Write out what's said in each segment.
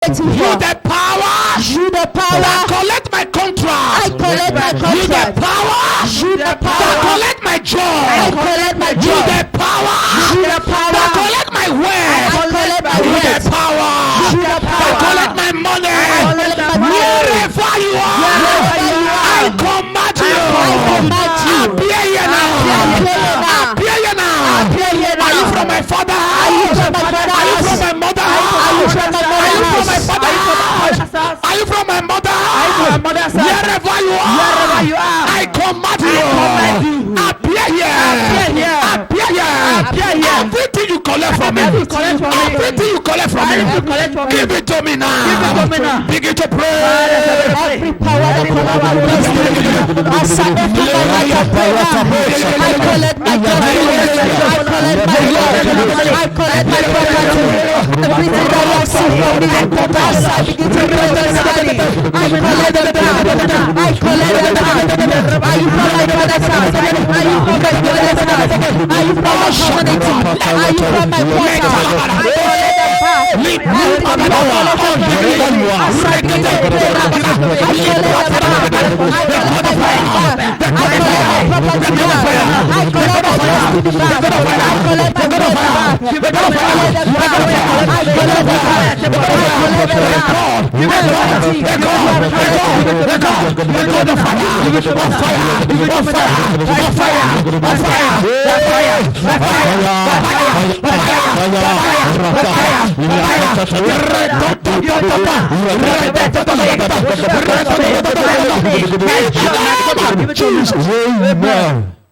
You the power. You the power. I collect my contract. I collect my contract. You the power. You the power. I collect my job. I collect my You job. the power. You the power. I collect my wealth. I collect my You the wealth. power. You the power. I collect my money. I collect my money. Wherever you are. Wherever you are. I command you. I command you. Appear here now. Appear here now. Appear here now. Are you from my father? Are you from my father? Are you from my mother? Are you from my mother? Are you from my father? Are you from my mother? Wherever you are, I command you. Appear here. Appear here. Everything you collect from me. Everything you collect from me. Give it to me now. Begin to pray. Every power that comes from me. I collect my job. I collect my job. I collect my property. Everything that I see from me. I begin to understand it. I collect the power. I collect the power. Are you from my father's house? Are you from my father's house? Are you from my community? Are you from my portal? I collect the power. Lead me on the power.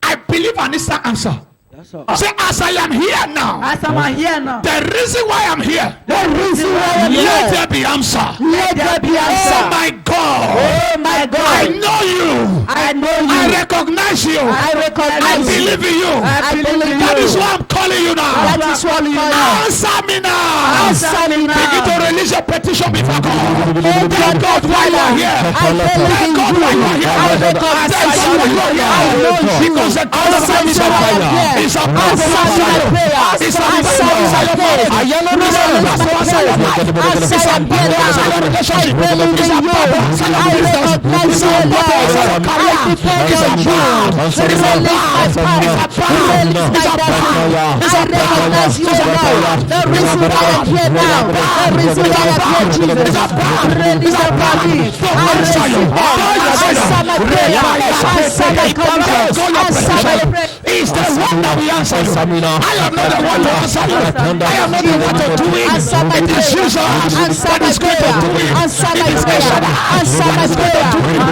I believe an instant answer. Say, as I am here now. As I'm here now. The reason why I'm here. The reason why I'm Let here. there be answer. Let there be answer. Oh my God. Oh my God. I know you. I know you. I recognize you. I I recognize you. believe in you. I believe you. That is why I'm calling you now. That is what you are. Answer me now. Answer me now. Begin to release your petition before God. Thank Thank God why you are here. I believe Thank in God you. why you are here. I recognize Thank God why you are you. here. I know you. Because the God of heaven is Answer my fire. prayer. It's a Answer my prayer. It's a Answer my prayer. I am not Answer my prayer. Answer my prayer. I believe in you. I recognize your life. I depend on you. Release my power. Release my destiny. I recognize your life. The reason why I'm here now. The reason why I'm here, Jesus. Release the body. I receive them. Answer my prayer. Answer my confidence. Answer my prayer. It's the one that we answer you. I am not the one to answer you. I am not the one to do it. Answer my It is prayer. Jesus Answer that my is going to do prayer. it. Answer It my is prayer. God. Answer my prayer.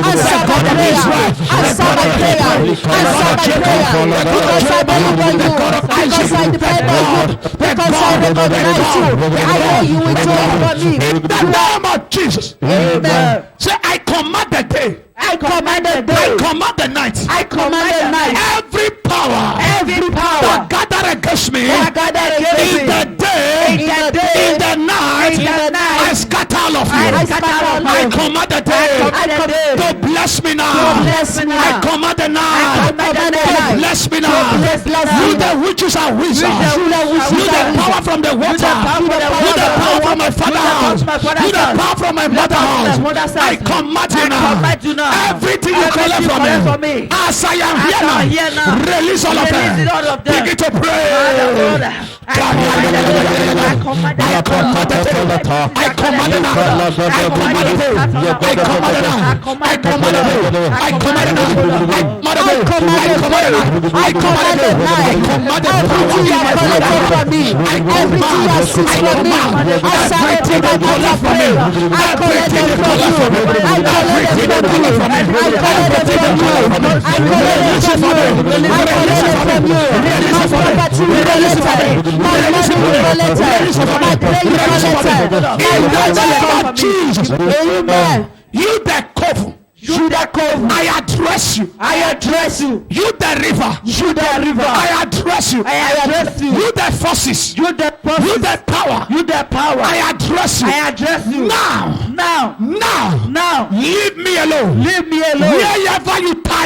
Answer my prayer. Answer my prayer. Answer my prayer. Because I believe in you. Because I depend on you. Because I recognize you. I know you will do it for me. In the name of Jesus. Amen. Say, I command the day. I command the I day. command the night. I command the night. Every power Every power that gather against me that gather against in me. the day, In the day. in the night, In the night. I scatter all of I you. scatter all of I you. command the day command the day. to bless me now. To bless me now. I command the I night command the to night. bless me To now. bless me now. You the witches and wizards. You the witches You the and power wizards. from the water. You the power from my father's house. You the power from my mother's house. I command you now. Everything you collect from me. As I am here now, release all of them. Begin to pray. I command it now. Amen. You that cover. You the cove. I address you. I address you. You the river. You the river. I address you. I address you. You the forces. You the forces. You the power. You the power. I address you. I address you. Now. Now. Now. Now. Leave me alone. Leave me alone. Wherever you tie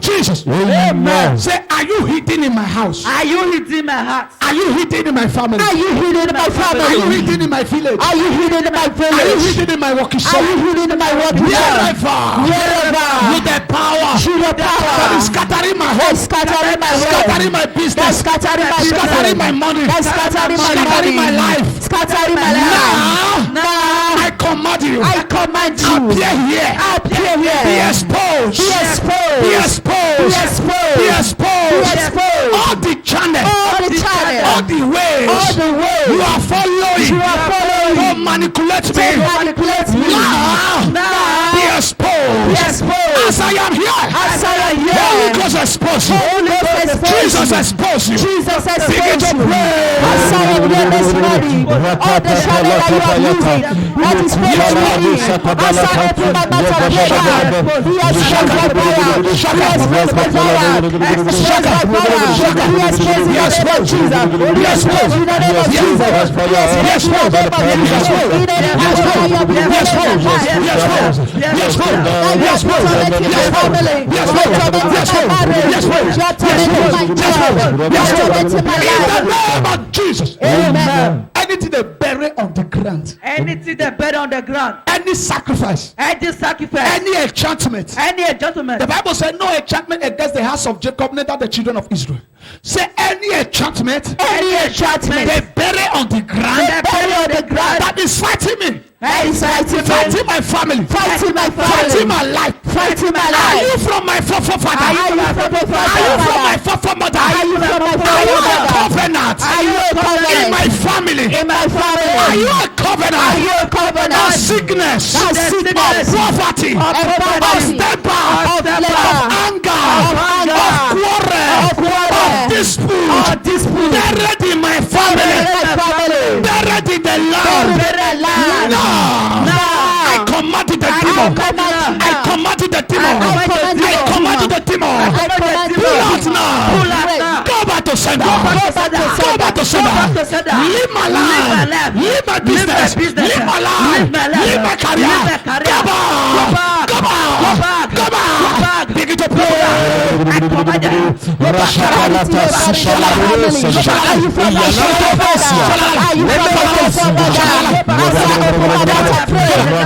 Jesus. Amen. Say, are you hidden in my house? Are you hidden in my house? Are you hidden in my family? Are you hidden in my family? Are you hidden in my village? Are you hidden in my village? Are you hidden in my working shop? Are you hidden in my working shop? Wherever. With the power. That is scattering my home. Scattering my home. Scattering my business. Scattering my scattering my money. Scattering my life. Scattering my life. Now I command you. I command you. Appear here. Appear here. Be exposed. Be exposed. Be exposed. Be exposed. Be exposed. Be exposed. All the channels. All the channels. All the ways. All the ways. You are following. You are following. Don't manipulate me. Manipulate me. Now. Be exposed. Be exposed. As I am here. As I am here. Holy Ghost expose you. Holy Ghost expose Jesus you. expose you. Jesus expose Begin to you. pray. As I am here this morning, all the channel that you are using, that is favoring me. As I put my matter here, he has shut my fire. He has raised my fire. He has shut my fire. He has raised in the name of Jesus. He has raised in the name of Jesus. He has raised in the name of Jesus. In the name of Jesus. Amen. Anything they bury on the ground. Anything they bury on the ground. Any sacrifice. Any sacrifice. Any enchantment. Any enchantment. The Bible said no enchantment against the house of Jacob, neither the children of Israel. Say any enchantment. Any enchantment. They bury on the ground. They bury on the ground. That is fighting me. That is fighting my family. Fighting my family. Fighting my life. Fighting my life. Are you from my forefather? Are you from my forefather? Are you from my forefather? Are you from my Are you a forefather? covenant? Are you a covenant? In my family. In my family. Are you a covenant? Are you a covenant? Of sickness. Of sickness. Of poverty. Of poverty. Of temper. Of anger. Of quarrel. Of dispute. Of dispute. Buried in my family. Buried in the land. No. I commanded the demon. I commanded the demon. I commanded the demon. Pull out now. Go back to sender. Go back to sender. Live my life. Live my business. Live my life. Live my career. Go back. Go back. Go back. Begin to pray. I command you. Are you from my forefather? Are you from my forefather?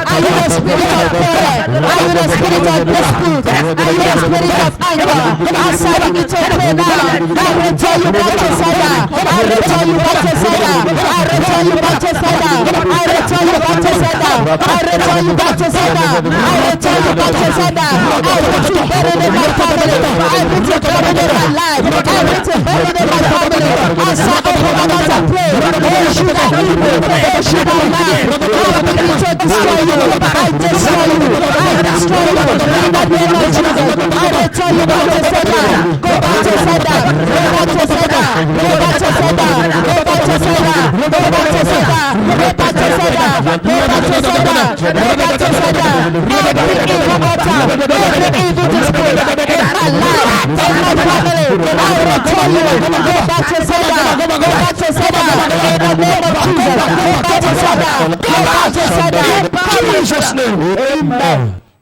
Are you the spirit of prayer? Are you the spirit of dispute? Are you the spirit of anger? As I begin to pray now, I return you back to sender. I return you back to sender. I return you back to sender. I return you back to sender. I return you back to sender. I return you back to sender. I put you buried in my family. I put you buried in my life, everything burning in my family. Outside of my mouth, I pray. Oh, should I be prepared? Should I lie? I begin to destroy you. I destroy you. I destroy you. In the name of Jesus, I return you back to sender. Go back to sender. Go back to sender. Go back to sender. Go back to sender. Go back to sender. Go back to sender. Go back to sender. Go back to sender. Every evil altar, every evil display in my life, in my family, I return you. Go back to sender. Go back to sender. In the name of Jesus, go back to sender. Go back to sender. In Jesus' name. Amen.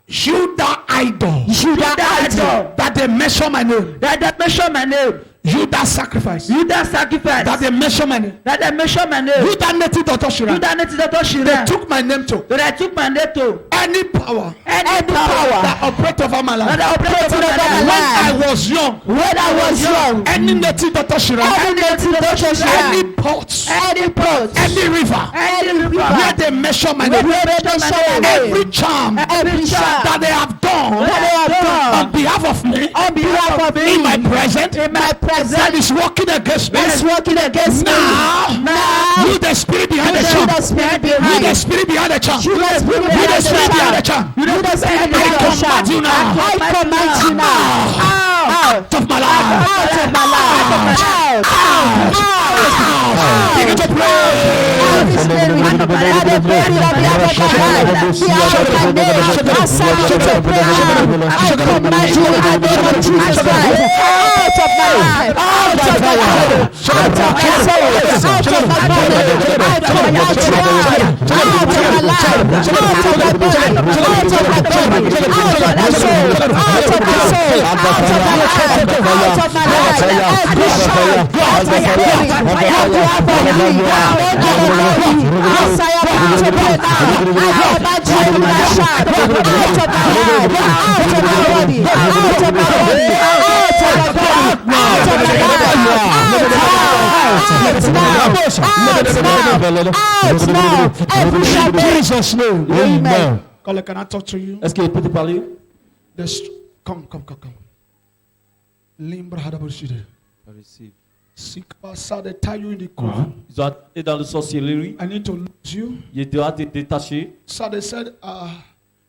You that idol. You that idol. That they measure my name. That they measure my name. You that sacrifice. You that sacrifice. That they measure my name. That they measure my name. You that native Dr. Shira. You that native Dr. Shira. They took my name to. They took my name to. Any power. Any power. That operate over my life. That operate over my life. When I was young. When I was young. Any native Dr. Shira. Any native Dr. Shira. Any ports. Any ports. Any river. Any river. Where they measure my name. Where they measure my name. Every charm. Every charm. That they have done. That they have done. On behalf of me. On behalf of me. In my present. In my present. That is working against me. It's working against me. Now, you the spirit behind the charm. You the spirit behind the charm. You the spirit behind the charm. You the spirit behind the charm. I command you now. I command you now. Out of my life. Out of my life. Out. Begin to pray. Out of my life. Out of my soul. Out of my body. Out of my children. Out of my life. Out of my body. Out of my body. Out of my soul. Out of my soul. Out of my life. Out of my life. Every child. Out of my body. Out of my life. Outside of my children now. I command you to my child. Out of my life. Out of my body. Out of my body. Out of my body. Out of my Jesus' name. Amen. Can I talk to you? Est-ce qu'il peut te parler? Come. Limbra Hadabushide. Seek Passa, they tie you in the court. Ils ont été dans le sorcellerie. I need to lose you. Il doit te détacher. So they said,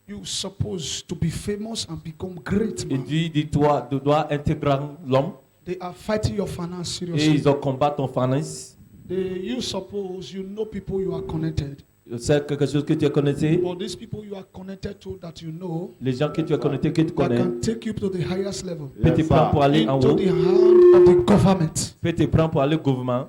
you're supposed to be famous and become great. Il dit, dis-toi, tu dois intégrer l'homme. They are fighting your finance seriously. Et ils ont combattu ton finance. You suppose you know people you are connected. C'est quelque chose que tu as connecté. But these people you are connected to that you know. Les gens que tu as connectés, que tu connais. That can take you to the highest level. Peut te prendre pour aller en haut. Into the hand of the government. Peut te prendre pour aller au gouvernement.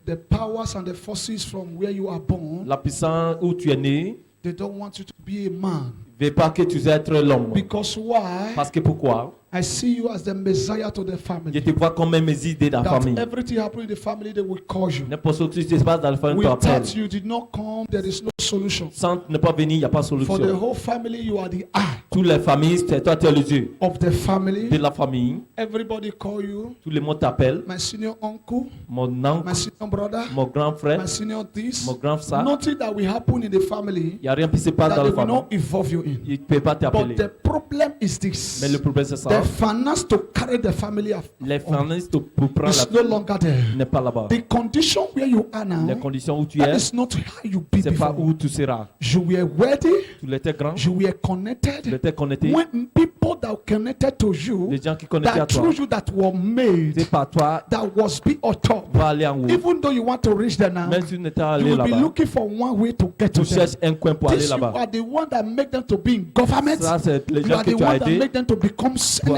The powers and the forces from where you are born. La puissance où tu es né. They don't want you to be a man. Veut pas que tu sois être l'homme. Because why? Parce que pourquoi? I see you as the Messiah to the family. Je te vois comme un Messie dans la famille. Everything happening in the family, they will call you. N'importe ce qui se passe dans la famille, tu appelles. Without you did not come, there is no solution. Sans ne pas venir, il n'y a pas de solution. For the whole family, you are the eye. Toutes les familles, c'est toi tu es les yeux. Of the family. De la famille. Everybody call you. Tout le monde t'appelle. My senior uncle. Mon oncle. My senior brother. Mon grand frère. My senior this. Mon grand frère. Nothing that will happen in the family. Il y a rien qui se passe dans la famille. That they will not involve you in. Il peut pas t'appeler. But the problem is this. Mais le problème c'est ça. The finance to carry the family. Les finances pour prendre is no longer there. N'est pas là-bas. The condition where you are now. Les conditions où tu es. That is not how you be c'est before. pas où tu seras. You were worthy. Tu étais grand. You were connected. Tu étais connecté. When people that were connected to you. Les gens qui connectés à toi. Through you that were made. C'est par toi. That was be on top. Va aller en haut. Even though you want to reach there now. Même si tu n'étais allé you will là-bas. be looking for one way to get to tu cherches un coin pour aller là-bas. You are the one that make them to be in government. Ça, c'est les you gens are que the tu as one that aidé. make them to become senators.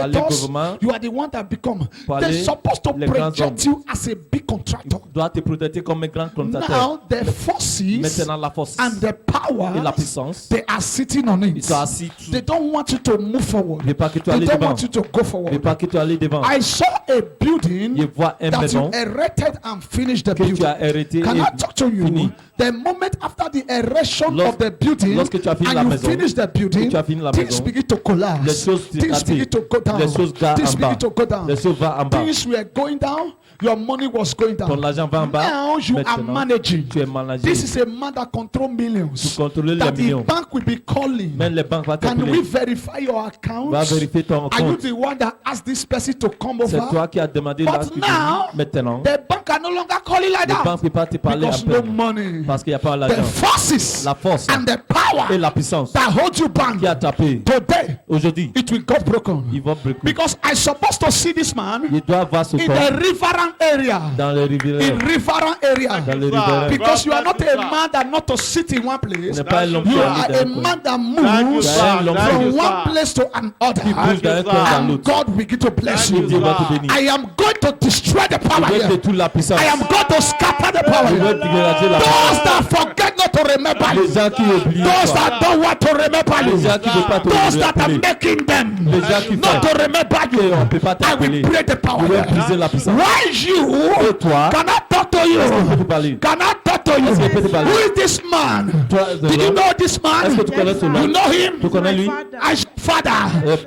You are the one that become. They're supposed to project you as a big contractor. Doit te protéger comme un grand contracteur. Now the forces maintenant la force and the power et la puissance. They are sitting on it. Ils sont assis. They don't want you to move forward. Ils pas que tu they ailles don't devant. want you to go forward. Ils pas que tu ailles devant. I saw a building Je vois une that maison you erected and finished the que building. tu as arrêté Can et I talk to you? fini. The moment after the erection of the building, lorsque tu as fini la and you maison, finish the building, tu as fini la things maison, begin to collapse. les choses Things begin to go down. les choses vont Things en bas. begin to go down. Les choses vont en bas. Things were going down. Your money was going down. Ton argent va en bas. Now you are Maintenant, managing. tu es manager. This is a man that control millions. Tu contrôles That les the millions. bank will be calling. Même les banques vont Can we t'appeler. verify your account? Va vérifier ton Are you compte. the one that asked this person to come C'est over? toi qui as demandé là. But now, Maintenant, the bank can no longer call you like les that banques ne peuvent pas te parler because après. no money. Parce qu'il n'y a pas The l'argent. forces La force and the power et la puissance that hold you back qui a tapé. today, Aujourd'hui, it will get broken. ils vont briser. Because I supposed to see this man Il doit voir ce in corps the riverine area. dans les rivières. In riverine area. Dans les rivières. Because you are not a man that not to sit in one place. n'est pas un homme You qui are habite a dans un coin. man that Thank you, moves sir. un homme Thank from you, one sir. place to another. Bouge d'un coin dans And l'autre. God will begin to bless Thank you. Dieu va te sir. bénir. I am going to destroy the power Je vais here. détruire la puissance. I am going to scatter the power Je vais here. dégager la Those puissance. that forget not to remember Les you. gens qui oublient Those toi. that don't want to remember Les you. gens qui ne veulent pas te Those that are rappeler. making them Les gens qui not to remember Et on ne peut you. pas I t'appeler. will break the power Je vais here. briser la puissance. Why you Et toi, cannot talk to je peux te you? parler. Cannot talk to you. Est-ce que je peux te parler? Who is this man? Toi, Did you know this man? Est-ce que tu connais ce You nom? know him? Tu connais lui? As father.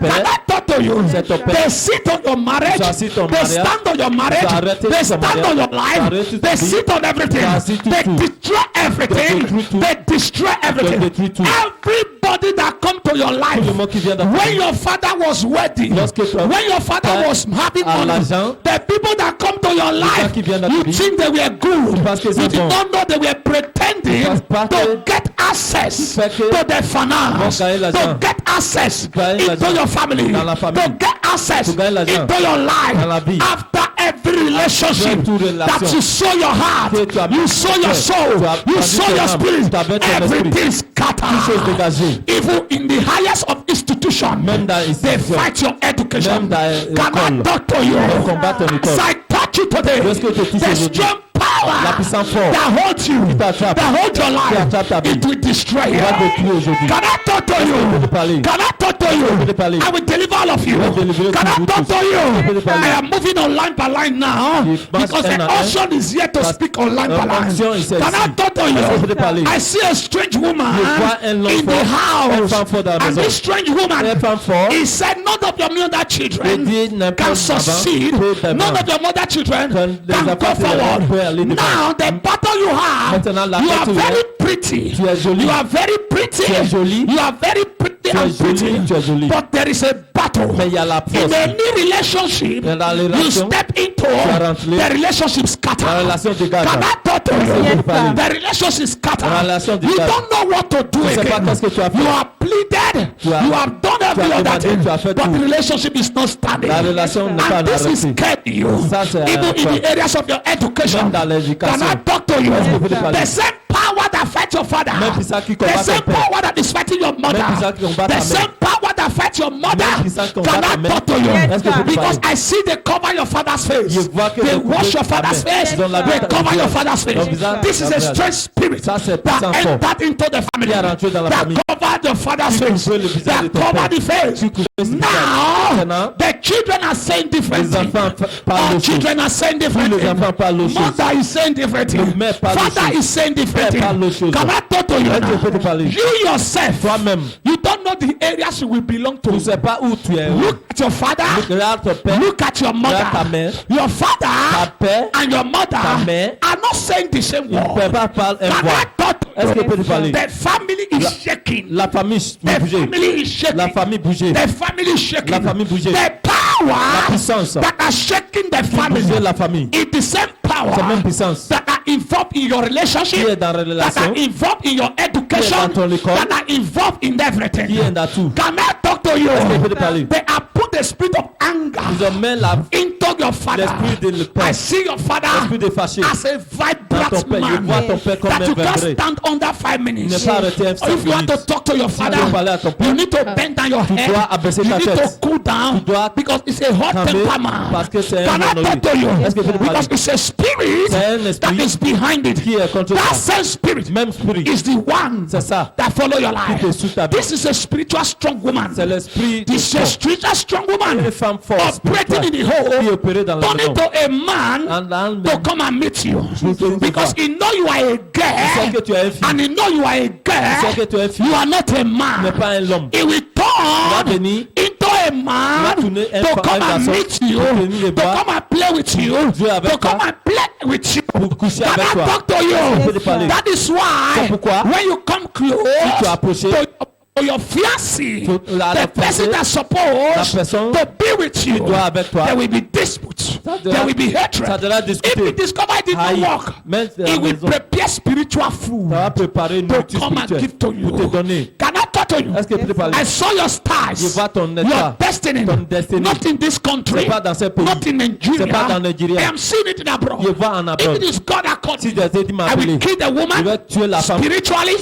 Père. Cannot talk to you. C'est ton père. They sit on your marriage. Tu assis ton They mariage. stand on your marriage. Tu arrêtes They ton stand mariage. on your Tu life. arrêtes They tout. sit on everything. Tu assis tout, They tout. destroy everything. détruis tout. They destroy everything. détruis tout. Everybody that come to your life. Tout le monde qui vient dans ta When vie. your father was wedding, Lorsque toi- when your father Père was having a money, l'argent, the people that come to your life, qui viennent dans ta you vie, think they were good. parce que You c'est did bon. not know they were pretending Parce to que- get access Fait que- to the finance, Vont gagner l'argent. to get access Gagner into l'argent. your family, Dans la famille. to get access To gagner l'argent. into your Dans la life. vie. After every relationship toute relation. that you sow your heart, Que tu as- you sow your tu as- soul, tu as you perdu sow ton your âme. spirit, Tu as perdu ton everything chose scattered. dégagée. Even in the highest of institutions, Même dans they l'institution. fight your education. Même dans Cannot l'école. talk to you. Ils combattent ton école. As I touch you today, Lorsque je te touche the aujourd'hui, strong power la puissance forte that holds you, t'attrape, that holds your life, attrape ta vie, it will destroy you. va détruire aujourd'hui. Can I talk to peux te you? parler? Can I talk to peux te you? parler? I will deliver all of you. vais délivrer Can I tous talk vous to Je peux you? te parler. I am moving on line by line now Je passe because un the à un. unction is here to Parce- speak on line by line. L'onction est Can I celle-ci. talk to Je peux te parler. you? I see a strange woman vois un homme in the fort, une house, femme forte dans la and maison. this strange woman, Une femme forte. he said, none of your mother children dit, n'importe can succeed. avant, peut None of your mother children Quand les can go enfants peuvent forward. aller devant. Now the battle you have, Maintenant, la you are bataille, very pretty. tu es jolie. You are very pretty. Tu es jolie. You are very pretty Tu and es jolie, pretty. tu es jolie. But there is a battle. Mais il y a la In force. a new relationship, Dans la you relation, step into rentres the relationship La scatter. relation dégage. Can I talk to you? Yes, sir. The relationship scatter. La relation You dégage. don't know what to do Tu sais pas again. qu'est-ce que tu as fait. You have pleaded. Tu as- You have done every as other demandé, thing. tu as fait But tout. the relationship is not standing. La relation n'est pas And this is arrêtée. scaring you. Ça, c'est Even in un the areas of your education. Même dans l'éducation. Can I talk to you? Est-ce que je peux te parler? The same power that fights your father. Même puissant qui combat The ton same père. power that is fighting your mother. Même puissant qui combat ta The mère. same power that fights your mother. Même puissant qui combat Can ta I mère. talk to you? Est-ce que je peux te Because parler? I see they cover your father's face. Je vois que They le- wash your ta father's mère. face. Ils ont lavé They ta- cover your visage. father's face. Ton visage, This is ta a visage. strange spirit Ça, c'est that puissant fort. entered into the family. Qui est rentré dans la That famille. covered your father's Qui face. couvrait le visage That de ton covered père. the face. Qui couvrait ce visage. Now, Maintenant, the children are saying different les things. enfants parlent All aux choses. children are saying different Tous les things. enfants parlent aux choses. Mother is saying different things. Le mère parle aux Father choses. is saying different Père parle aux things. choses. Can I talk to you Est-ce que je peux te now? parler? You yourself, Toi-même, you don't know the areas you will belong tu ne to. sais pas où tu es. Look at your father. Regarde ton père. Look at your Regarde ta mother. mère. Your father père, and your mother ta mère, are not saying the same Ils ne word. peuvent pas parler un Can voix. I talk to Est-ce que je peux te you? parler? The family is shaking. La famille The bougeait. family is shaking. La famille bougeait. The family is shaking. La famille bougeait. The power puissance that are shaking the Bougeait family la famille. is the same power C'est la même puissance. that are involved in your Qui relationship, est dans la that relation. are involved in your education, Qui est dans ton école. that are involved in everything. Qui est dans tout. Can I talk to you? Est-ce que je peux te parler? They have put the spirit of anger Ils ont mis into your father. l'esprit de le père. I see your father L'esprit de fâché. as a Dans ton vibrant père. Je man vois ton père comme that un you can't vibré. stand under 5 minutes. Ne pas arrêter un Or if you want to talk to your father, veux parler à ton père, you need to bend down your head. dois abaisser You ta need to tête. cool down Tu dois because it's a hot calmer temperament. parce que c'est un Can I honoré. talk to you? Est-ce que je peux te parler? Because it's a spirit C'est un that esprit is behind it. qui est contre That toi. same spirit Même spirit. is the one C'est ça. that follow your life. Qui te suit ta vie. This is a spiritual strong woman. C'est l'esprit de This is a force. spiritual strong woman Une femme forte. operating in the home Qui repérer dans la Turn maison. into a man Un to come and meet you. venir Because te he know you are a Il sait que girl. tu es un fils. And he know you are a Il sait que girl. tu es un fils. You are not a Tu n'es man. pas un homme. He will Va turn venir. into a man tourner un to come and garçon meet you, pour tenir les to bras, come and play with you, jouer avec to come toi, and play with you. pour coucher Can avec I toi. talk to Je peux te you? parler. That is why C'est pourquoi, when you come close tu as approché, to your fiancé, la the person fiancée, that's supposed personne to be with you, doit avec toi, there will be disputes, ça there will be hatred. ça devra If discuter. he discover it didn't Haï. work, Même à la he will maison. prepare spiritual food Ça va préparer une to nourriture come and give spirituelle to you. pour te donner. Can I talk to you? Est-ce que tu peux parler? I saw your stars. Je vois ton Your état. destiny. Ton destiny. Not in this country. C'est pas dans ce pays. Not in Nigeria. C'est pas dans Nigeria. I am seeing it in abroad. Je vois en If abroad. it is God that called Si me, Dieu t'a dit I m'appeler, will kill the je woman vais tuer la femme. spiritually,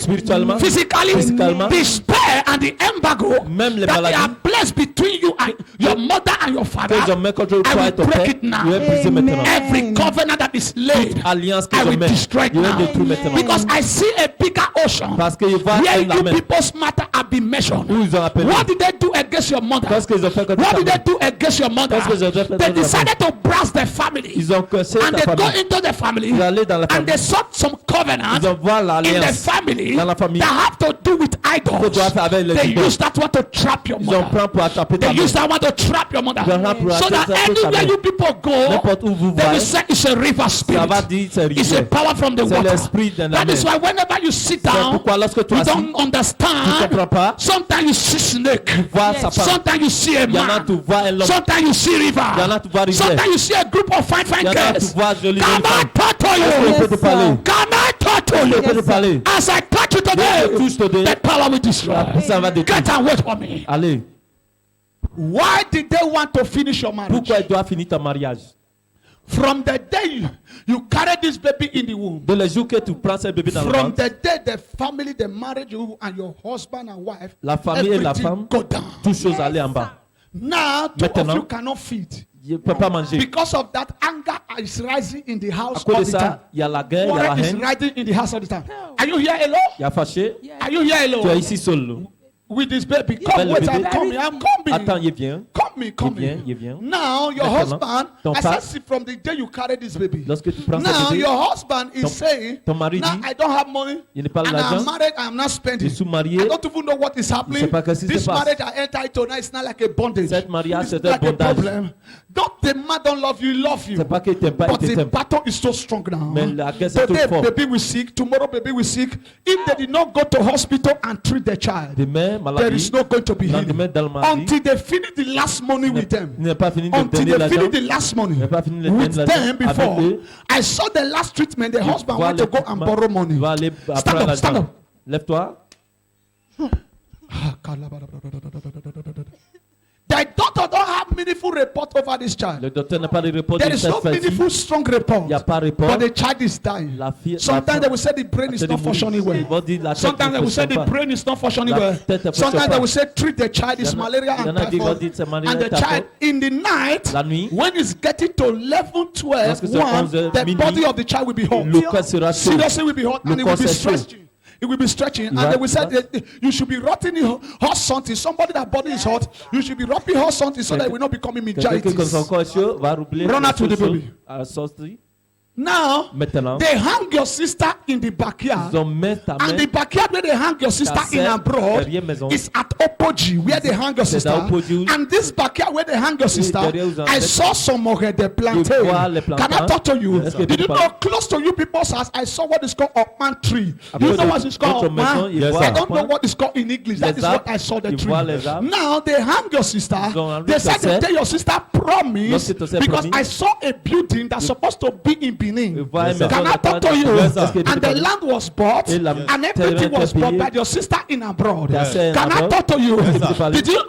physically, physicalement. the spare and the embargo Même les that they maladies. are placed between you and your mother and your father. Que je mets contre I toi will et ton break père. it now. Je vais briser Amen. maintenant. Every covenant that is laid, Alliance que I je will mets. destroy it Je vais now. détruire maintenant. Because I see a bigger ocean Parce que je vois where la you mer people's matter have been measured. où ils ont appelé. What did they do against your mother? Qu'est-ce qu'ils ont fait contre What ta did they mère? do against your mother? Qu'est-ce qu'ils ont fait They contre ta decided to browse their family. Ils ont cassé And ta they go famille. into the family. Ils allaient dans la And famille. they sought some covenant Ils ont voir in the l'alliance family dans la famille. that have to do with que idols. tu as fait avec les They idoles. use that one to trap your Ils ont mother. pris pour attraper ta They mère. use that one to trap your mother. Ils ont pris pour So that attraper ta anywhere mère. you people go, N'importe où vous they will voyez, say it's a river spirit. ça va dire c'est It's a rivière. power from the C'est water. l'esprit de la That is mer. why whenever you sit C'est down, pourquoi lorsque tu you es assis, don't tu understand. comprends pas. Sometimes you see snake. Vois sa femme. Sometimes you see a Il y en a man. tu vois un homme. Sometimes you see river. Il y en a tu vois rivière. Sometimes you see a group of fine Il y en a tu girls. vois jolie Can I femme. talk to Je you? peux te Yes, parler. sir. Can I talk to Je peux you? te parler. As I touch you Je today, touche today. that power will destroy. Ça va détruire. Get and wait for me. Allez. Why did they want to finish your marriage? Pourquoi il doit finir ton mariage? From the day you carry this baby in the womb, De le jour que tu prends ce bébé dans le from ventre, the day the family, the marriage, you and your husband and wife, la famille et la everything femme, go down. toutes choses allaient en bas. Now, two of Maintenant, you cannot feed. Je ne peux pas manger. Because of that, anger is rising in the À house cause all de the time. ça, il y a la guerre, il y a la Quarrel is haine, rising in the house all the time. Are you here alone? il y a fâché. Are you here Tu es alone? ici seul. With this baby. Avec Come, le wait, bébé. I'm coming. I'm coming. Attends, il vient. Come Il vient, in. il vient. Now, your Maintenant, husband, ton I père, said, see, from the day you carry this baby. Lorsque tu prends ce Now, bébé, your husband is ton- saying, ton mari now dit, I don't have money, il n'est pas and l'argent, I'm married, I'm not spending. je suis marié, I don't even know what is happening. sais pas qu'est-ce qui se This passe. marriage I enter into now, it's not like a bondage. Cette mariage, It's c'est like un a bondage. problem. Don't the man don't love you, he love you. C'est pas qu'il t'aime pas, il But the t'aime. battle is so strong now. Mais la guerre, c'est Today, trop fort. baby will sick. Tomorrow, baby will sick. If they did not go to hospital and treat the child, Demain, there is maladie, not going to be lendemain healing dans le maladie, until they finish the last money with them. il n'est pas fini de Until donner they finish l'argent. the last money n'a pas fini de with donner them l'argent before. avec eux. I saw the last treatment. The husband Vois went to le go and traitement, borrow money. il va aller Stand prendre up, stand l'argent. up. Lève-toi. The doctor don't have meaningful report over this child. Le docteur n'a pas de report There de is cette no fille. meaningful strong report. Il n'y a pas de report. But the child is dying. La fille, Sometimes they will say the brain is not functioning Ils well. vont dire la tête Sometimes ne they will say fonctionne the pas. brain is not functioning La well. tête ne Sometimes fonctionne they pas. will say treat the child is Il y en a- malaria il y en and a qui vont typhoid. dire c'est malaria And the et typhoid. child in the night, La nuit, when it's getting to 11, 12, Lorsque c'est 1, 11 heures, the minuit, body of the child will be hot. le corps sera chaud. Seriously will be hot Le and it will corps be c'est chaud. stretching. It will be stretching, and va- they will say il va- that you should be rotting in hot something. Somebody that body is hot, you should be rubbing hot something so that it will not become quelqu'un qui comme son meningitis. corps est chaud va rouler Run out to the baby. à la sortie. Now, Maintenant, they hang your sister in the backyard. ils ont mis ta And the main. backyard where they hang your sister in sœur abroad derrière maison. is at Opoji, where they hang your C'est sister. à Opoji. And this backyard where they hang your sister, derrière où ils ont- I saw some of the vois plantain. les Can I plantains. talk to you? Est-ce que Did tu you parles? know close to you people's house? I saw what is called Okman tree. À You côté know de what is called votre maison, Okman? il Yes, voit sir. I don't know Okman. what is called in English. That Les is what arbres, I saw the il tree. voit les arbres. Now they hang your sister. Ils ont They enlevé said ta they sœur. tell your sister promise Lorsque ta sœur because promis. I saw a building that's supposed to be in Benin. Il voit Yes, une sir. maison Can I talk to you? Yes, sir. Est-ce que tu And peux the parler? land was bought Et la and everything terrain was était bought payé. by your sister in abroad. Ta sœur Can I abroad. talk to you? Est-ce que tu peux parler? Did you?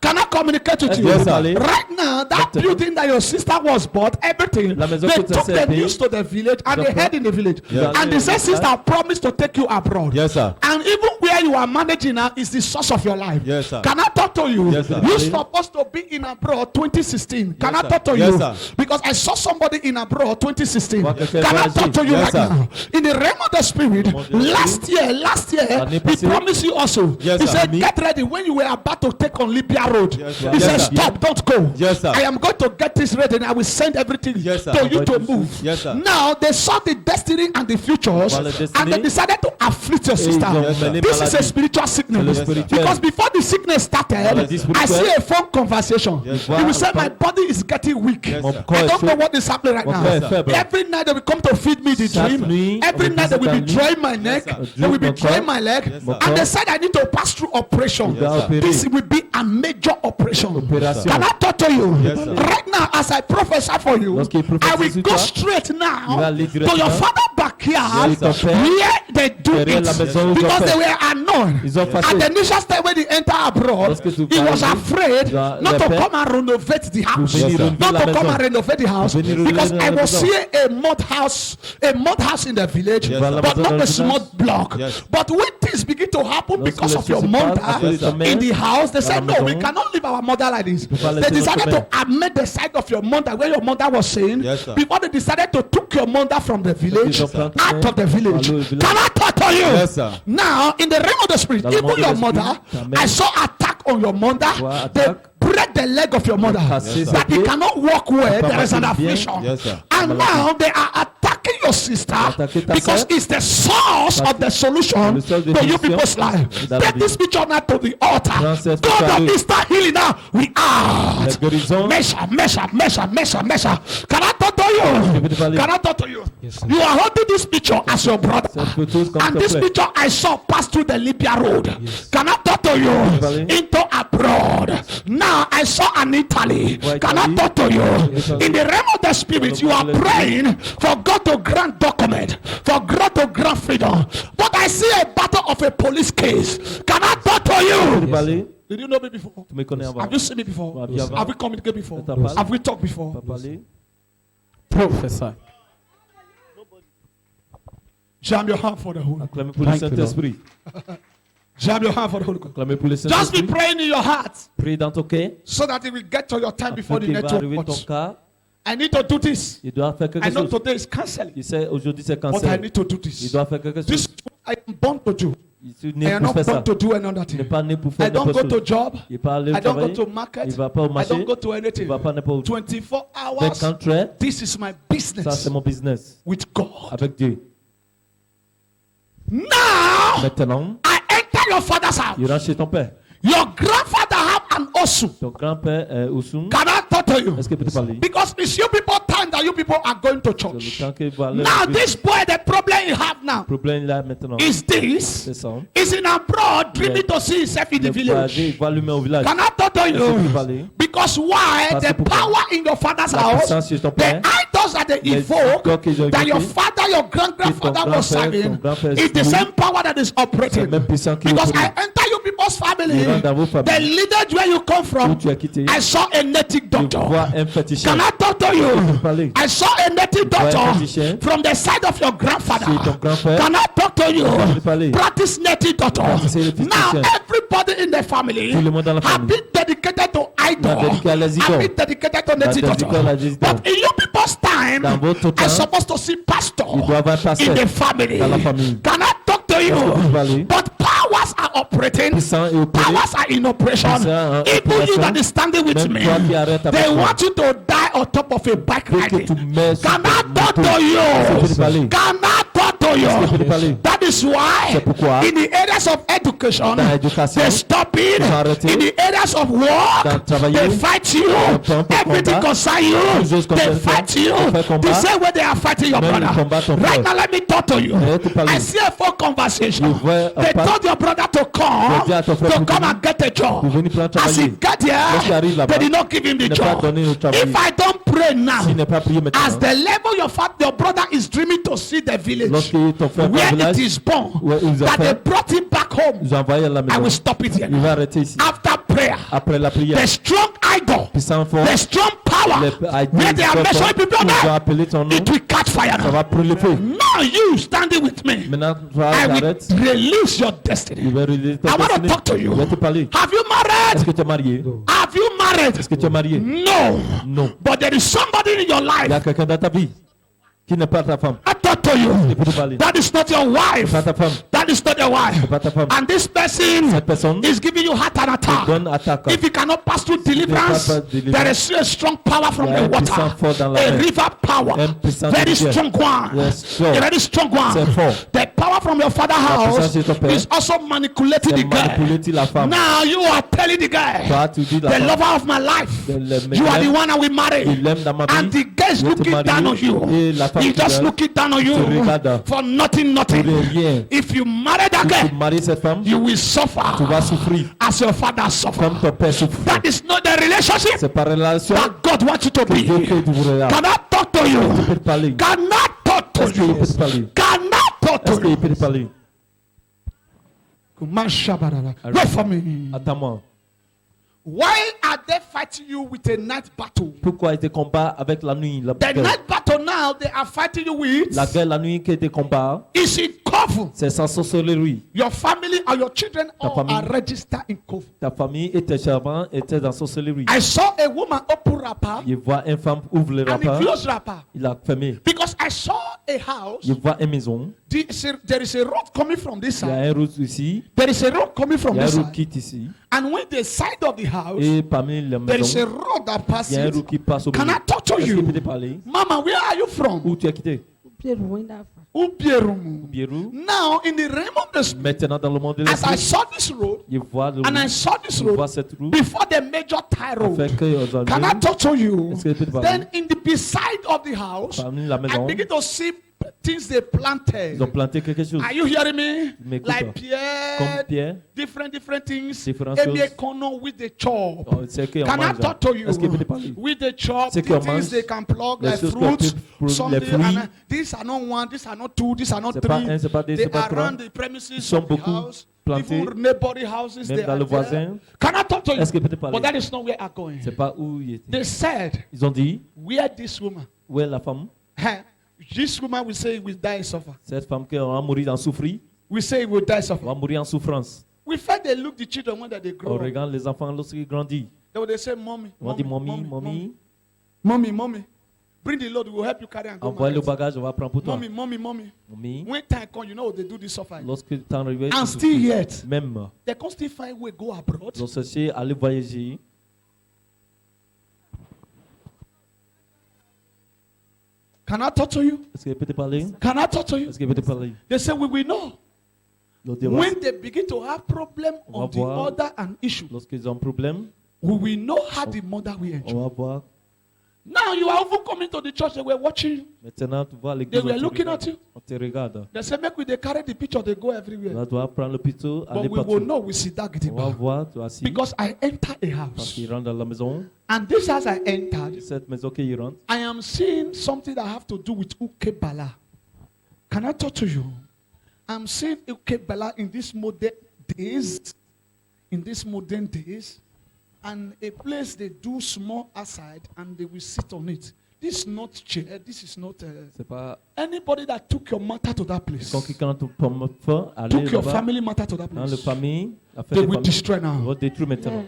Can I communicate with Est-ce you? que tu peux sir. parler? Right now, that Maintenant. building that your sister was bought, everything, La maison they que ta took sœur the payée. news to the village and Ils they ont heard in the village. Yeah. And they said, sister, promised to take you abroad. Yes, sir. And even where where you are managing now is the source of your life. Yes, sir. Can I talk to you? Yes, sir. You're supposed to be in abroad 2016. Can Yes, I talk to sir. you? Yes, sir. Because I saw somebody in abroad 2016. What Can I talk to you Yes, right sir. now? In the realm of the spirit, last year, L'année he passée. promised you also. Yes, He sir. said, get ready when you were about to take on Libya Road. Yes, sir. He Yes, said, sir. stop, don't go. Yes, sir. I am going to get this ready and I will send everything Yes, sir. to you to Yes, move. yes, sir. Now they saw the destiny and the futures Voilà, destiny. and they decided to afflict your sister. Yes, sir. This is a Maladie. spiritual C'est le sickness. spirituel. Because before the sickness started, Maladie I spirituelle. see a phone conversation. Yes, He will sir. say, my body is getting weak. Yes, I sir. don't know what is happening right Mon now. corps est faible. Every night they will come to feed me the Chaque dream. nuit, Every on me night they will be visite la nuit. drawing my neck. Yes, sir. They will be Mon corps. drawing my leg. Yes, sir. And they said I need to pass through operation. Yes, sir. This will be a major operation. Opération. Can I talk to you? Yes, sir. Right now, as I prophesy for you, Lorsqu'il I will prophétise go toi, straight il now va aller to directement your father backyard Yes, sir. where they do Derrière it la maison où ils ont because fait. they were unknown. Ils ont At fâché. the initial stage when he entered abroad, Lorsque tu he was parles, afraid tu as not la to paix. come and renovate the house. venir Not rénover la to come maison. and renovate the house venir because rénover I la was maison. seeing a mud house in the village, Yes, but sir. not Dans a le small village. block. Yes. But when things begin to happen Lorsque because les of your choses se mother passent, parce que ta mère in the house, they dans said, la no, we maison, cannot leave our mother like this. pas They laisser decided notre to amend the side of your mother where your mother was saying Yes, sir. before they decided to took your mother from the village Ils ont planté out of the village. dans le village. Can I talk to you? Yes, sir. Now, in the realm of the spirit, Dans le even monde de your l'esprit, mother, ta mère. I saw attack on your mother. Vois They attaque. break the leg of your mother. Yes, that sir. he cannot walk well. Pas There is an marcher bien. affliction. Yes, sir. And Maladie. now they are attacking your sister Attaquer ta because sœur. it's the source of the solution Le seul de to you solution people's life. dans la Take vie. this picture now to the altar. Prends cette God picture à of lui. Easter healing now. We are. La guérison. Measure. Can I talk to you? peux te parler. Can I talk to you? You are holding this picture as your brother. Cette photo comme And ton this frère. picture I saw pass through the Libya road. Can I talk to you? parler. Into abroad. Now I saw an Italy. Ouais, Can I Italie. talk to you? Yes, sir. In the realm of the spirit, you are praying for God to grant document, for God to grant freedom. But I see a battle of a police case. Can I talk to Tu you? parler? Did you know me before? Tu me connais avant. Have you seen me before? Oui, avant. Have we communicated before? T'as parlé? Have we talked before? Pas parler? Prophesy. Jam your hand for the Holy Ghost. Acclamez pour le Thank you, Lord. Saint-Esprit. Jam your hand for the Holy Ghost. Acclamez pour le Just be Saint-Esprit. praying in your heart Prie dans ton cœur. so that it will get to your time before Afin the qu'il va network arriver ton cuts. cas. I need to do this. Il doit faire quelque I know chose. today is canceling, Il sait aujourd'hui c'est but I cancer. need to do Il this. doit faire quelque This chose. is what I am born to do. Il est I né am pour not faire ça. born to do another Il n'est thing. pas né pour I faire don't n'importe go to chose. job. Il va aller I don't go travailler. to market. Il va pas au I marché. don't go to Il anything. va pas n'importe où. 24 hours. 24 heures. This is my Ça business c'est mon business. with God. Avec Dieu. Now Maintenant, I enter your father's house. il rentre chez ton père. Your grandfather have an osu. Ton grand-père est Osun. Can I talk to you? Est-ce qu'il peut te parler? Because it's you people time that you people are going to C'est le church. temps qu'il va aller. Now this boy, the problem you have now Le problème là maintenant. is this. C'est ça. Is in abroad dreaming to see himself in the Il village. va allumer au village. Can I talk to Est-ce qu'il peut you? parler? Because why? Parce The que pourquoi? power in your father's La house, puissance chez ton the père. idols that they Les evoke, idoles qu'ils ont that your évoqués, father, your grand-grandfather was grand-père, serving, ton grand-père is the suit. same power that is operating. C'est même puissant qui Because opère. I enter you people's family, Je rentre dans vos familles. the lineage where you come from, Où tu as quitté. I saw a native Tu doctor. vois un féticheur. Can I talk to you? parler? I saw a native vois un doctor féticheur. from the side of your grandfather. Chez ton grand-père. Can I talk to you? peux parler? Practice native doctor. Pratiquer le féticheur. Now everybody in the family Tout le monde dans la have famille. been dedicated to idol. dédié à les idoles. Have been dedicated to native dédié doctor. à les idoles. But in your people's time, Dans votre I'm temps, supposed to see pastor il doit avoir un pasteur in the family. dans la famille. Can I talk to you? peux parler? But powers are operating. Puissant et opéré. Powers are in operation. Puissant en Even you opération. that is standing with Même me, toi qui arrêtes avec they moi. want you to die on top of a bike Veux que riding. tu mets sur Can I ton talk moto. to you? peux te parler? Can I talk to peux you? te parler? That is why C'est pourquoi in the areas of education, dans l'éducation, they stop it. ils ont arrêté. In the areas of work, Dans travailler, they fight you. temps pour Everything combat. concern you. Toutes choses They concernent fight toi. you. On fait combat. The same way they are fighting your Même ils brother. combattent ton Right frère. now, let me talk to you. Je vais te parler. I see a phone conversation. Je vois un They pas- told your brother to Je come, dis à ton frère to pour come venir- and get a job. pour venir prendre As he travailler. got Lorsqu'il here, arrive là-bas, they did not give him the il n'a pas job. donné le travail. If I don't pray now, S'il n'est pas prié maintenant, as the level your brother is dreaming to see the village lorsque ton frère va au where village, it is born, Ouais, ils ont that they fait- brought him back home, ils ont envoyé à la I maison. will stop it here. Il va arrêter ici. After prayer, Après la prière, the strong idol, puissant fort, the strong power, les where they are measuring people ils ont there, appelé ton nom, it will catch fire ça now. va brûler le feu. Now you standing with me, Maintenant, toi, I will arrête. release your Il destiny. va release ta I want to destinée. talk to you. Il va te parler. Have you Est-ce married? que tu es marié? Have you married? Est-ce que tu es marié? No. Non. But there is somebody in your Il y a life. quelqu'un dans ta vie qui n'est pas ta femme. I talk to Il you. peut te parler. That is not your wife. Pas ta femme. That is not your wife. Pas ta femme. And this person Cette personne is giving you heart and te attack. donne attaque. If you cannot pass through deliverance, pas délivrance, there is a strong power from il y a the un puissant water. fort dans la A mer. river power. Un puissant Very rivière. strong one. Yes, A sure. very strong C'est one. fort. The power from your father's puissance house de ton père. is also manipulating C'est the manipuler guy. la femme. Now you are telling the guy, Toi, tu dis la the femme. lover of my life, Le you are the l'aime. one I will marry. Il l'aime dans ma vie. And the guy is Je vais te looking down on marier. you. Et la femme He's te just regarde. looking down on Te you regarde. for nothing, nothing. Pour rien. If you marry that Si tu guy, maries cette femme, you will suffer tu vas souffrir as your father comme suffered. ton père souffre. That is not the relationship C'est par relation that God wants you to que Dieu be. fait du vrai. Can I talk to Il you? peut te parler. Can I talk to Est-ce qu'il you? peut te parler? Can I talk Est-ce to qu'il you? peut te parler? Wait for me. Attends-moi. Why are they fighting you with a night battle? Pourquoi ils combat avec la nuit? La The guerre, night battle now they are fighting you with la guerre, la nuit qui te combat, is in Kovu. c'est sans sorcellerie. Your family and your children Ta all famille. are registered in Kovu. Ta famille et tes servants étaient dans sorcellerie. I saw a woman open wrapper Il voit une femme ouvre le and a rapport, close wrapper il a fermé. because I saw a house. Il voit une maison, There is a road coming from this il y a side. un route ici, There is a road coming il from y a un this route side. qui est ici. And when the side of the house, Et parmi les there is a maisons, road that il y a un passes. route qui passe au Can milieu. I talk to Est-ce qu'il peut te you? parler? Mama, where are you from? Où tu as quitté? Ubierumu. Bierou. Now, in the realm of the spirit, Maintenant dans le monde de as I l'esprit, saw this road, il voit le and I saw this il voit road cette route. before the major tie road. Fait que aujourd'hui, Can I talk to you? Est-ce que tu peux parler? Then, in the beside of the house, parmi la I maison, begin to see things they planted. ils ont planté quelque chose. Are you hearing me? M'écoute. Like Comme Pierre, Pierre, different things. Différentes Ebie choses. kono with the chop. oh, c'est qu'on Can I mange. talk to you? Est-ce qu'il peut te parler? With the chop, C'est the qu'on things mange. they can plug Les like choses qu'on fruits, peut- something, les fruits. and these are not one, these are not two, these are not C'est three. pas un, c'est pas deux, They c'est pas are trois. around the premises Ils sont of the beaucoup house, plantés, even neighboring houses. même They dans are le there. voisin. Can I talk to you? Est-ce qu'il peut te parler? But that is not where I'm going. C'est pas où il était. They said, Ils ont dit, where this woman, où est la femme? this woman will say will die and suffer. Cette femme qui va mourir en souffrir, We say will die and suffer. va mourir en souffrance. We felt they look the children when they grow On up. regarde les enfants lorsqu'ils grandissent. They say, mommy, On dit, mommy, bring the Lord, we will help you carry and go. envoie le market. bagage, on va prendre pour toi. Mommy. Mommy, When time comes, you know they do this suffer. lorsque le temps arrive, And tu still souffres. yet, Même, they can still find way go abroad. ils ont cherché à aller voyager. Can I talk to you? Est-ce qu'il peut te parler? Can I talk to you? Est-ce qu'il peut te parler? They say we will know. L'autre dit, When they begin to have problem On va on the voir. mother and issue, lorsqu'ils ont un problème, we will know how the mother will on enjoy. va voir. Now you are even coming to the church, they were watching you. Maintenant, tu vois They l'église. were on te looking regarde. at you. On te regarde. They say, make we they carry the picture, they go everywhere. Là, tu vas prendre le piteau, aller But we will partout. know we see that On va gidigba. voir, tu es assis. Because I enter a Parce house. qu'il rentre dans la maison. And this house I entered, Cette maison qu'il rentre, I am seeing something that have to do with Ukebala. Can I talk to you? I'm seeing Ukebala in these modern days. In these modern days. And a place they do small aside and they will sit on it. This is not chair. This is not c'est pas anybody that took your matter to that place. quand quelqu'un te promet pas, aller Took your là-bas, family matter to that dans la place. famille, la They fête will de destroy famille, now. va détruire maintenant.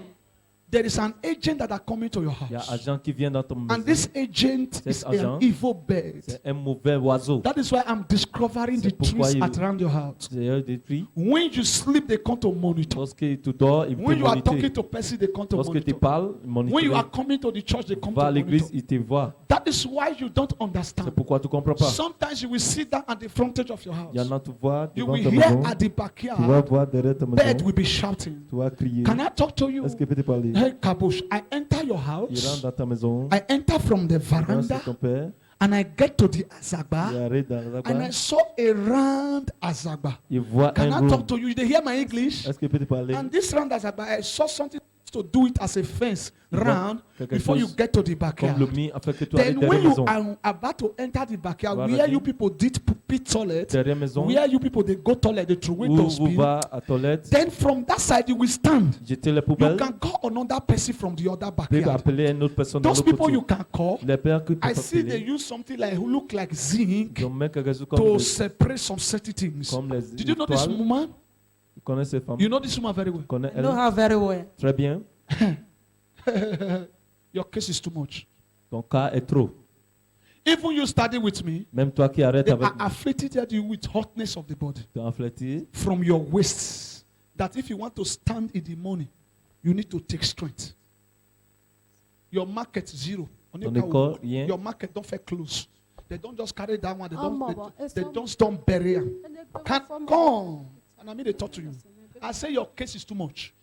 There is an agent that are coming to your Il y a un house. agent qui vient dans ton maison. And this agent Cet is an agent, evil bird. C'est un mauvais oiseau. That is why I'm discovering the C'est pourquoi trees il- around your house. C'est détruit. When you sleep, they come to monitor. Lorsque tu dors, il When te you are talking monite. to person, they come to Lorsque tu monitor. parles, il When you are monite. coming to the church, they come Va à to l'église, monitor. il te voit. That is why you don't C'est understand. pourquoi tu ne comprends pas. Sometimes you will sit down at the frontage of your Il y en house. a, tu vois You devant will ta hear maison. at the Tu vas backyard, voir derrière ta bird maison. will be shouting. Tu vas crier. Can I talk to you? Est-ce qu'il peut te parler? Hey, Kabush, I enter your Il rentre house. dans ta maison. I enter from the Il rentre veranda sur ton père. and I get to the Il Azagba arrive dans la and I bas. saw a round Azagba. Il voit Can un I talk groupe. to you? They hear my English? Est-ce qu'il peut te parler? And this round Azagba, I saw something to do it as a fence round quelque before you chose get to the Comme le backyard. mis afin que tu arrives Then derrière when you maison. are about to enter the backyard, Voilà where dit. you people did pit toilet, Derrière maison. where you people they go toilet, they throw Où window vous spin. va à toilette, Then from that side you will stand. jeter les You poubelles, can call another person from the other puis backyard. appeler une autre personne dans Those l'autre people you côté. can call. Les pères que tu I peux see they appeler, use something like who look like zinc ils ont mis quelque chose comme to les, separate some certain things. comme les Did you know this étoiles. woman? Tu connais ces femmes? You know this woman very well. Tu connais I know elle her very well. très bien. Your case is too much. Ton cas est trop. Even you study with me, Même toi qui arrêtes they avec are afflicted you with hotness of the body tu es infléti, from your waist. That if you want to stand in the morning, you need to take strength. Your market zero. ton école, rien. Your market don't feel close. They don't just carry that one. They Baba, don't bury it. Come. And I mean they talk to you. I say your case is too much.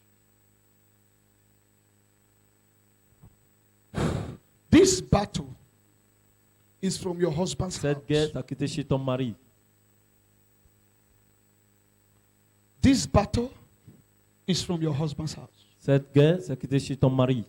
This battle is from your husband's cette guerre house. t'a quitté chez ton mari. This battle is from your husband's house. Cette guerre t'a quitté chez ton mari.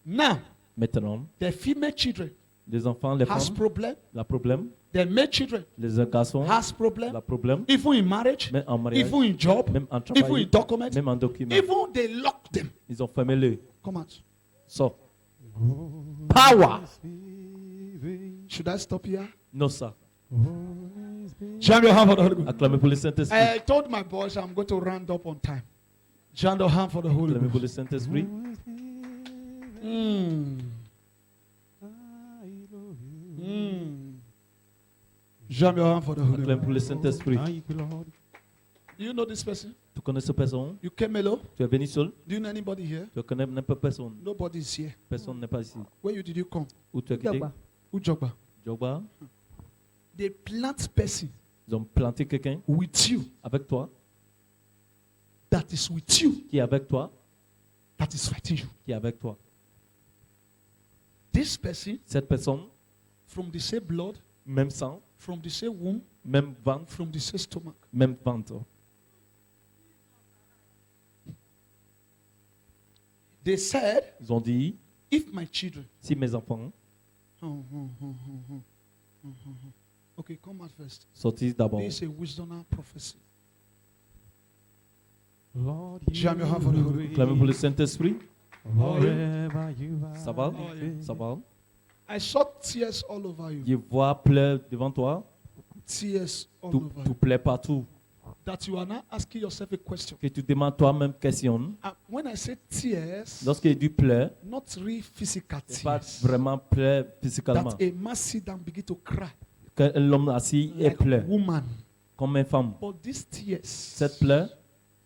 Now, Maintenant, the female children les enfants, les has femmes, problem. la problème. The male children Les garçons, has problem. la problème. Even in marriage, Même en mariage, even in job, même en even in travail, document, même en document. even they lock them. Ils ont fermé le Come out. sort. Power. Should I stop here? Non, ça. Jam your hand for the Holy Ghost. Acclamez pour le Saint-Esprit. I told my boys I'm going to round up on time. Jam your hand for the Holy Acclamez pour Ghost. le Saint-Esprit. Jam your hand for the Holy Acclamez Ghost. pour le Saint-Esprit. Do you know this person? Tu connais cette personne? You came alone? Tu es venu seul? Do you know anybody here? Tu connais n'importe personne. Nobody is here. Personne n'est pas ici. Where did you come? Où tu as quitté? Jogba. Ujogba. Jogba. They plant person Ils ont planté quelqu'un with you avec toi, that is with you qui est avec toi, that is fighting you. qui est avec toi. This person Cette personne, from the same blood, même sang, from the same womb, même ventre, from the same stomach. même ventre. They said, Ils ont dit, if my children, si mes enfants okay, come out first. sortissent d'abord, This is a wisdom prophecy. Lord, Jam your hand for the Holy Ghost. acclamez pour le Saint-Esprit. wherever you are. Ça va? Ça va? I saw tears all over you. Je vois pleurs devant toi, Tears all tout, over tout you. pleure partout. That you are now asking yourself a question. Que tu demandes toi-même question. When I say tears, Lorsqu'il dit pleure, not really physical c'est pas tears. vraiment pleur physiquement. That a man sit down begin to cry Que l'homme assis et like a pleure woman. comme une femme. But these tears Cette pleure,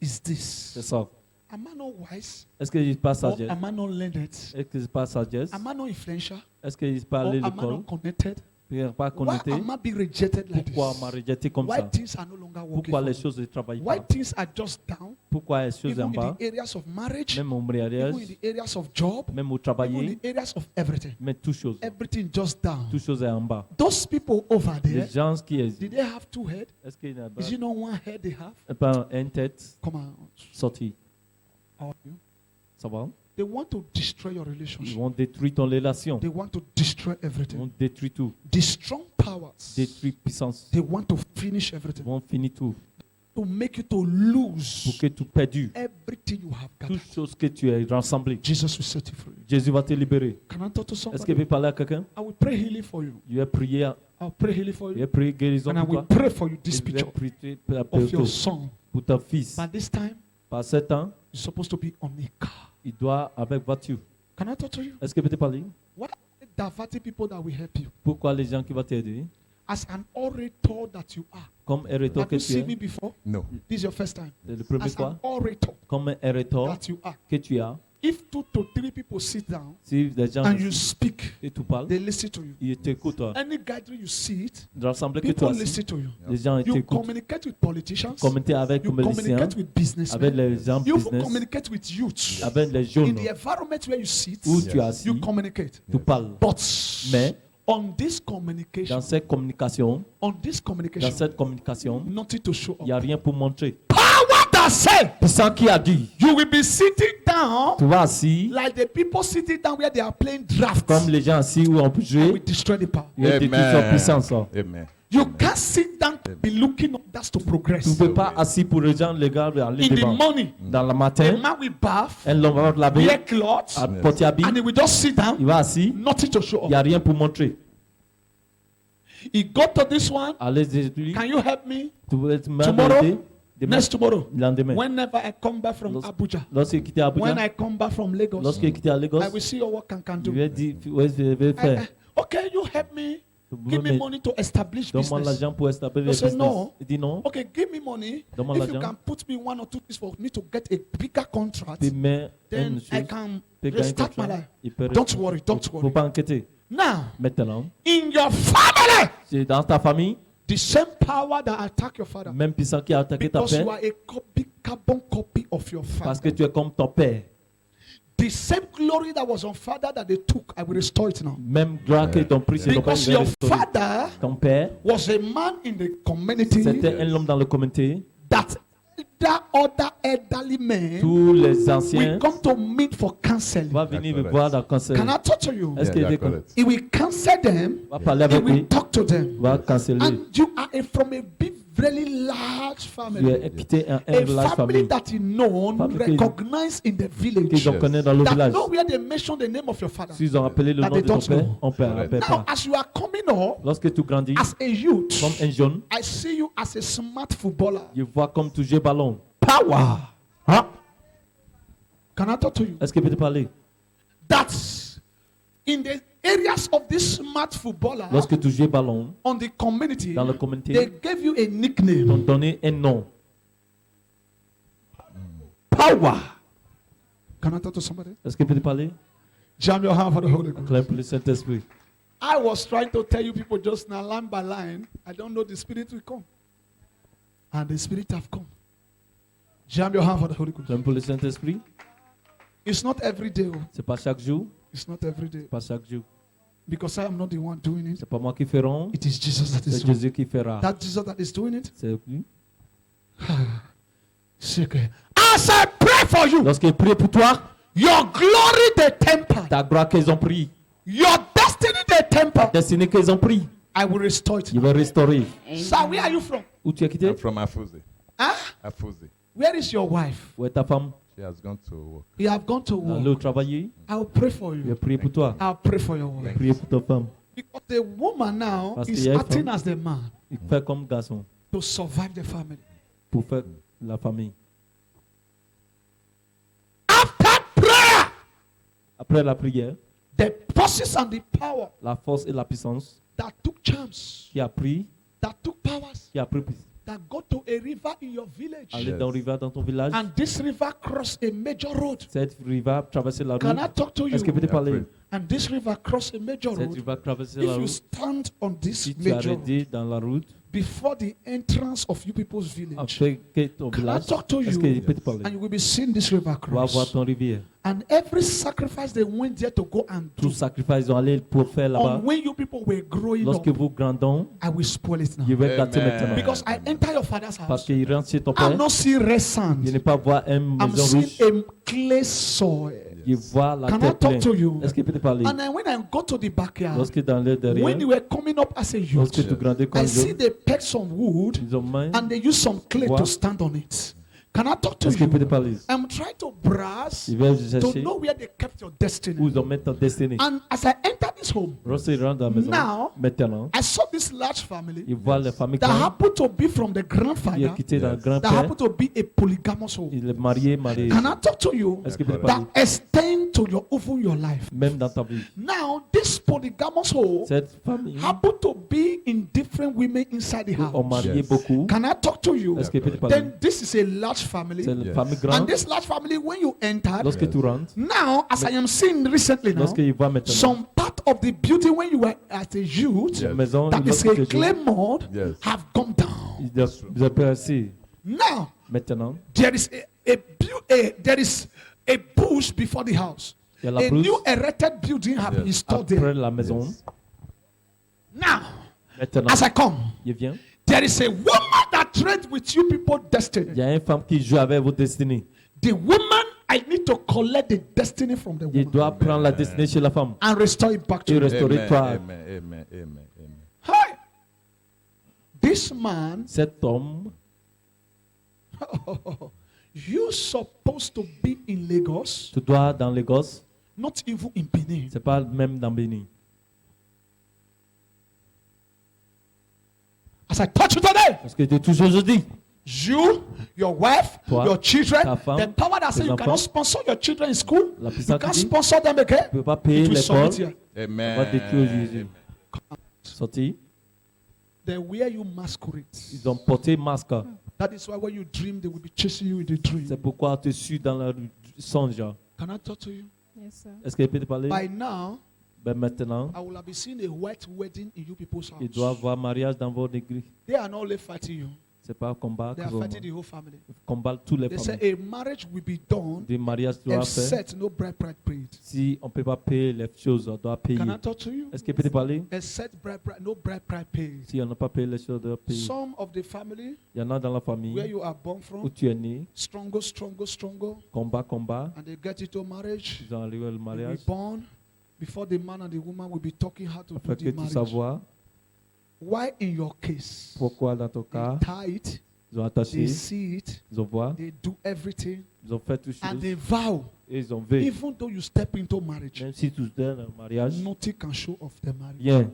is c'est this. ça. Am I not wise? Est-ce qu'il n'est pas Or sagesse? am I not learned? Est-ce qu'il n'est pas sagesse? Am I not influential? Est-ce qu'il n'est pas Or allé à am I l'école? not connected? Il n'est pas Why connecté? am I being rejected like Pourquoi on this? m'a rejeté comme Why ça? things are no longer working Pourquoi for les me? choses ne travaillent Why pas? things are just down? Pourquoi les choses en Even in bas? the areas of marriage, Même au mariage, even in the areas of job, même au even travail, in the areas of everything. mais tout chose. Everything just down. Tout chose est en bas. Those people over Les there, gens qui est, did they have two heads? est-ce qu'il n'y a Is it not one head they have? pas une tête Come on. sortie? How are you? Ça va? They want to destroy your Ils relationship. vont détruire ton relation. They want to destroy Ils everything. vont détruire tout. The strong powers, Détruire puissance. they want to finish Ils everything. vont finir tout. To make you to Pour lose que tu perdu. everything you have Toutes gathered. choses que tu as rassemblées. Jesus will set you free. Jésus va te libérer. Can I talk to Est-ce qu'il somebody? peut parler à quelqu'un? I will pray healing for you. Je vais prier. I'll pray healing for Je vais you. prier guérison And I pour will toi. pray for you this Je vais picture prier of your son. pour ton fils. By this time, Par ce temps, you're supposed to be on a car. il doit avec voiture. Can I talk to you? Est-ce qu'il peut te parler? What are the diverting people that will help you? Pourquoi les gens qui vont t'aider? As an orator that you are. Comme hérétor Have que you tu seen me es. before? No. This is your first time. C'est le premier As an quoi? orator Comme un hérétor that you are. que tu as. If 2 to 3 people sit down Si les gens and you speak, et tu parles, they listen to you. ils t'écoutent. Any gathering you sit, Rassemblés que tu people as listen to you. les gens You t'écoutent. communicate with politicians. Commenter avec You les politiciens, communicate with avec businessmen. les gens You business, communicate with youth. avec les In jeunes the environment where you sit, où tu es assis, you communicate. tu parles. But Mais on this communication, dans cette communication, on this communication, nothing nothing to show il n'y a up. rien pour montrer. Power that has said, Puissant qui a dit, you will be sitting down tu vas assis like the people sitting down where they are playing drafts. comme les gens assis où on peut I jouer. will destroy the power. Il y a des toute puissance. Amen. You can't sit down to be looking up. That's to Tu progress. ne peux pas assis pour les gens regarder aller In the devant. morning, Dans le a matin, man will bath, un homme va laver, wear clothes, à porter habit, and he will just sit down, il va assis, nothing to show il n'y a off. rien pour montrer. He got to this one. Allez, dis-lui, Can you help me? tu veux être Tomorrow? m'aider demain, Next tomorrow. lendemain. Whenever I come back from Abuja, Lorsqu'il quitté when Abuja, I come back from Lagos, lorsqu'il quitté à Lagos, I will see your work and can il va do. dire, ouais, je vais faire. Okay, you help me. Give me money to establish Donne-moi business. l'argent pour établir le You say business. no. Il dit non. Okay, give me money. Donne-moi If you l'argent. can put me one or two things for me to get a bigger contract, Puis mais then une I chose, can peut gagner restart my contrat, life. il peut Don't worry, don't faut worry. pas inquiéter. Now, Maintenant, in your family, c'est dans ta famille, the same power that attacked your father, même puissant qui a attaqué ta because you père, are a carbon copy of your parce father. que tu es comme ton père. The same glory that was on father that they took, I will restore it now. Même gloire que ton pris, c'est ton père. Because il va your restaurer. father Ton père, was a man in the community c'était un homme dans le communauté. that other elderly men Tous les will anciens come to meet for counseling. vont venir me Correct. voir dans le conseil. Can I talk to you? Est-ce qu'il Yeah, est correct. He will counsel them. va parler He avec will lui, talk to them. va canceller. And you are from a big, very large Tu family. es quitté un A village family famille that is known, Famille que- recognized in the village. qu'ils ont connu dans le That village. nowhere they mention the name of your father. S'ils ont appelé le That nom they de ton don't père, know. on ne rappelle Now, pas. as you are coming up Lorsque tu grandis as a youth, comme un jeune, I see you as a smart footballer. je vois comme tu joues ballon. Power. Huh? Can I talk to you? Est-ce qu'il peut te parler? That's in the areas of this smart footballer Lorsque tu joues ballon, on the community, dans la they communauté, gave you a ils t'ont nickname. donné un nom. Power. Can I talk to somebody? Est-ce qu'il peut te parler? Jam your hand for the Holy Ghost. Acclame pour le Saint-Esprit. I was trying to tell you people just now, line by line. I don't know the Spirit will come. And the Spirit have come. Jam your hand for the Holy Ghost. Acclame pour le Saint-Esprit. It's not every day. Oh. C'est pas chaque jour. It's not every day. C'est pas chaque jour. Because I am not the one doing it. C'est pas moi qui ferai. It is Jesus that is C'est doing it. Jésus qui fera. That Jesus that is doing it. C'est lui. Secret. As I pray for you, Lorsqu'il prie pour toi, your glory they temper. ta gloire qu'ils ont pris, Your destiny they temper. destinée qu'ils ont pris, I will restore it. il va restaurer. Sir, where are you from? Où tu es quitté? I'm from Afuze. Huh? Afuze. Where is your wife? Où est ta femme? She has gone to work. You have gone to Allô, work. travailler? I'll pray for Je vais you. prier pour toi. I'll pray for your wife. Prier pour ta femme. Because the woman now Parce is qu'il y a une acting femme. as the man Il fait comme garçon to survive the family. pour faire la famille. After prayer, Après la prière, the forces and the power la force et la puissance that took charms, qui a pris, that took powers, qui a pris, that go to a river in your village. aller Yes. dans la rivière dans ton village. And this river crossed a major road. Cette rivière traverser la Can I route. talk to Est-ce que you? peut te parler? And this river crossed a major Cette road. rivière traverser la If you route. stand on this Si tu major road arrêtes dans la route, before the entrance of you people's village, après que ton Can I village, talk to est-ce you? qu'il peut te parler? and you will be seeing this river Tu vas voir cross. ton rivière. And every sacrifice they went there to go and do, Tout sacrifice, ils ont allé pour faire là-bas. on when you people were growing Lorsque up, vous grandons, I will spoil it je now. vais gâter Amen. maintenant. Because I enter your father's Parce house. qu'il rentre chez ton I'm père, not seeing red sand. je n'ai pas voir une I'm maison seeing riche, a clay soil. je vois la Can I terre talk pleine. to you? Est-ce qu'il peut te parler? And then when I go to the backyard, Lorsque dans le derrière, when you were coming up as a youth, lorsque tu grandis comme I see je, they pick some wood ils ont main. and they use some clay to What? stand on it. Can I talk to Est-ce qu'il peut te you? parler? I'm trying to browse Il va to chercher know where they kept your où destiny. ils ont mis ta destinée. And as I enter this home, Lorsqu'ils rentrent dans la maison, Now, maintenant, I saw this large family ils voient la famille that grande. happened to be from the Il est grandfather, quitté dans le Yes. that grand-père. happened to be a polygamous home. Il est marié. Can I talk to you? Est-ce qu'il peut te That parler? extend to your even your life. Même dans ta vie. Now, this polygamous home Cette famille happened to be in different women inside the ont house. marié Yes. beaucoup. Can I talk to you? Est-ce qu'il peut te parler? Then this is a large family. C'est la Yes. famille And grande. this large family, when you enter, Lorsque tu rentres, now, as I am seeing recently now, lorsqu'ils voient maintenant some part of the beauty when you were at a youth, Yes. la maison, that is a lorsque clay tu mold, Yes. have come down. ils ont percé. Now, Maintenant, there is there is a bush before the house. il y a la A brousse new erected building have been Yes. installed après there. la maison. Now, Maintenant, as I come, il vient. there is a woman that trade with you people destiny. Il y a une femme qui joue avec vos destinées. The woman, I need to collect the destiny from the Il woman doit prendre la destinée chez la femme and restore it back to et you. restaurer toi. Amen. Hi. This man, Cet homme, you're supposed to be in Lagos, tu dois dans les gosses, not even in Benin. c'est pas même dans Bénin. As I touch you today, Parce que j'ai toujours dit, you, your wife, Toi, your children, ta femme, the power that says tes you cannot enfants, sponsor your children in school, la you puissance can't qui dit, sponsor them again. tu ne peux pas payer It will l'école, submit here. on va détruire Jésus. Sorti, They wear you masquerade. ils ont porté masque. That is why when you dream, they will be chasing you in the dream. C'est pourquoi tu suis dans le songe. Can I talk to you? Yes, sir. Est-ce qu'il peut te parler? By now, Ben maintenant, I will have been seeing a white wedding in you people's house. il doit avoir mariage dans votre église. They are not only fighting you, C'est pas combat, they are fighting the whole family. combat tous les They say familles. a marriage will be done Des mariages doivent faire. except no bride paid. Si on ne peut pas payer les choses, on doit payer. Can I talk to you? Est-ce qu'il peut te parler? Except no bride paid. Si on n'a pas payé les choses, on doit payer. Some of the family Il y en a dans la where famille you are born où from, tu es né, stronger, combat, and they get into marriage. ils ont arrivé au You'll be mariage. born before the man and the woman will be talking how to do Afin que the tu marriage. savoir Why in your case, pourquoi dans ton cas, they tie it, ils ont they attaché, see it, ils ont voir, they do everything, ils ont fait tout and chose they vow, et ils ont veillé. even though you step into marriage, Même si tu donnes un mariage, nothing can show off the marriage. bien.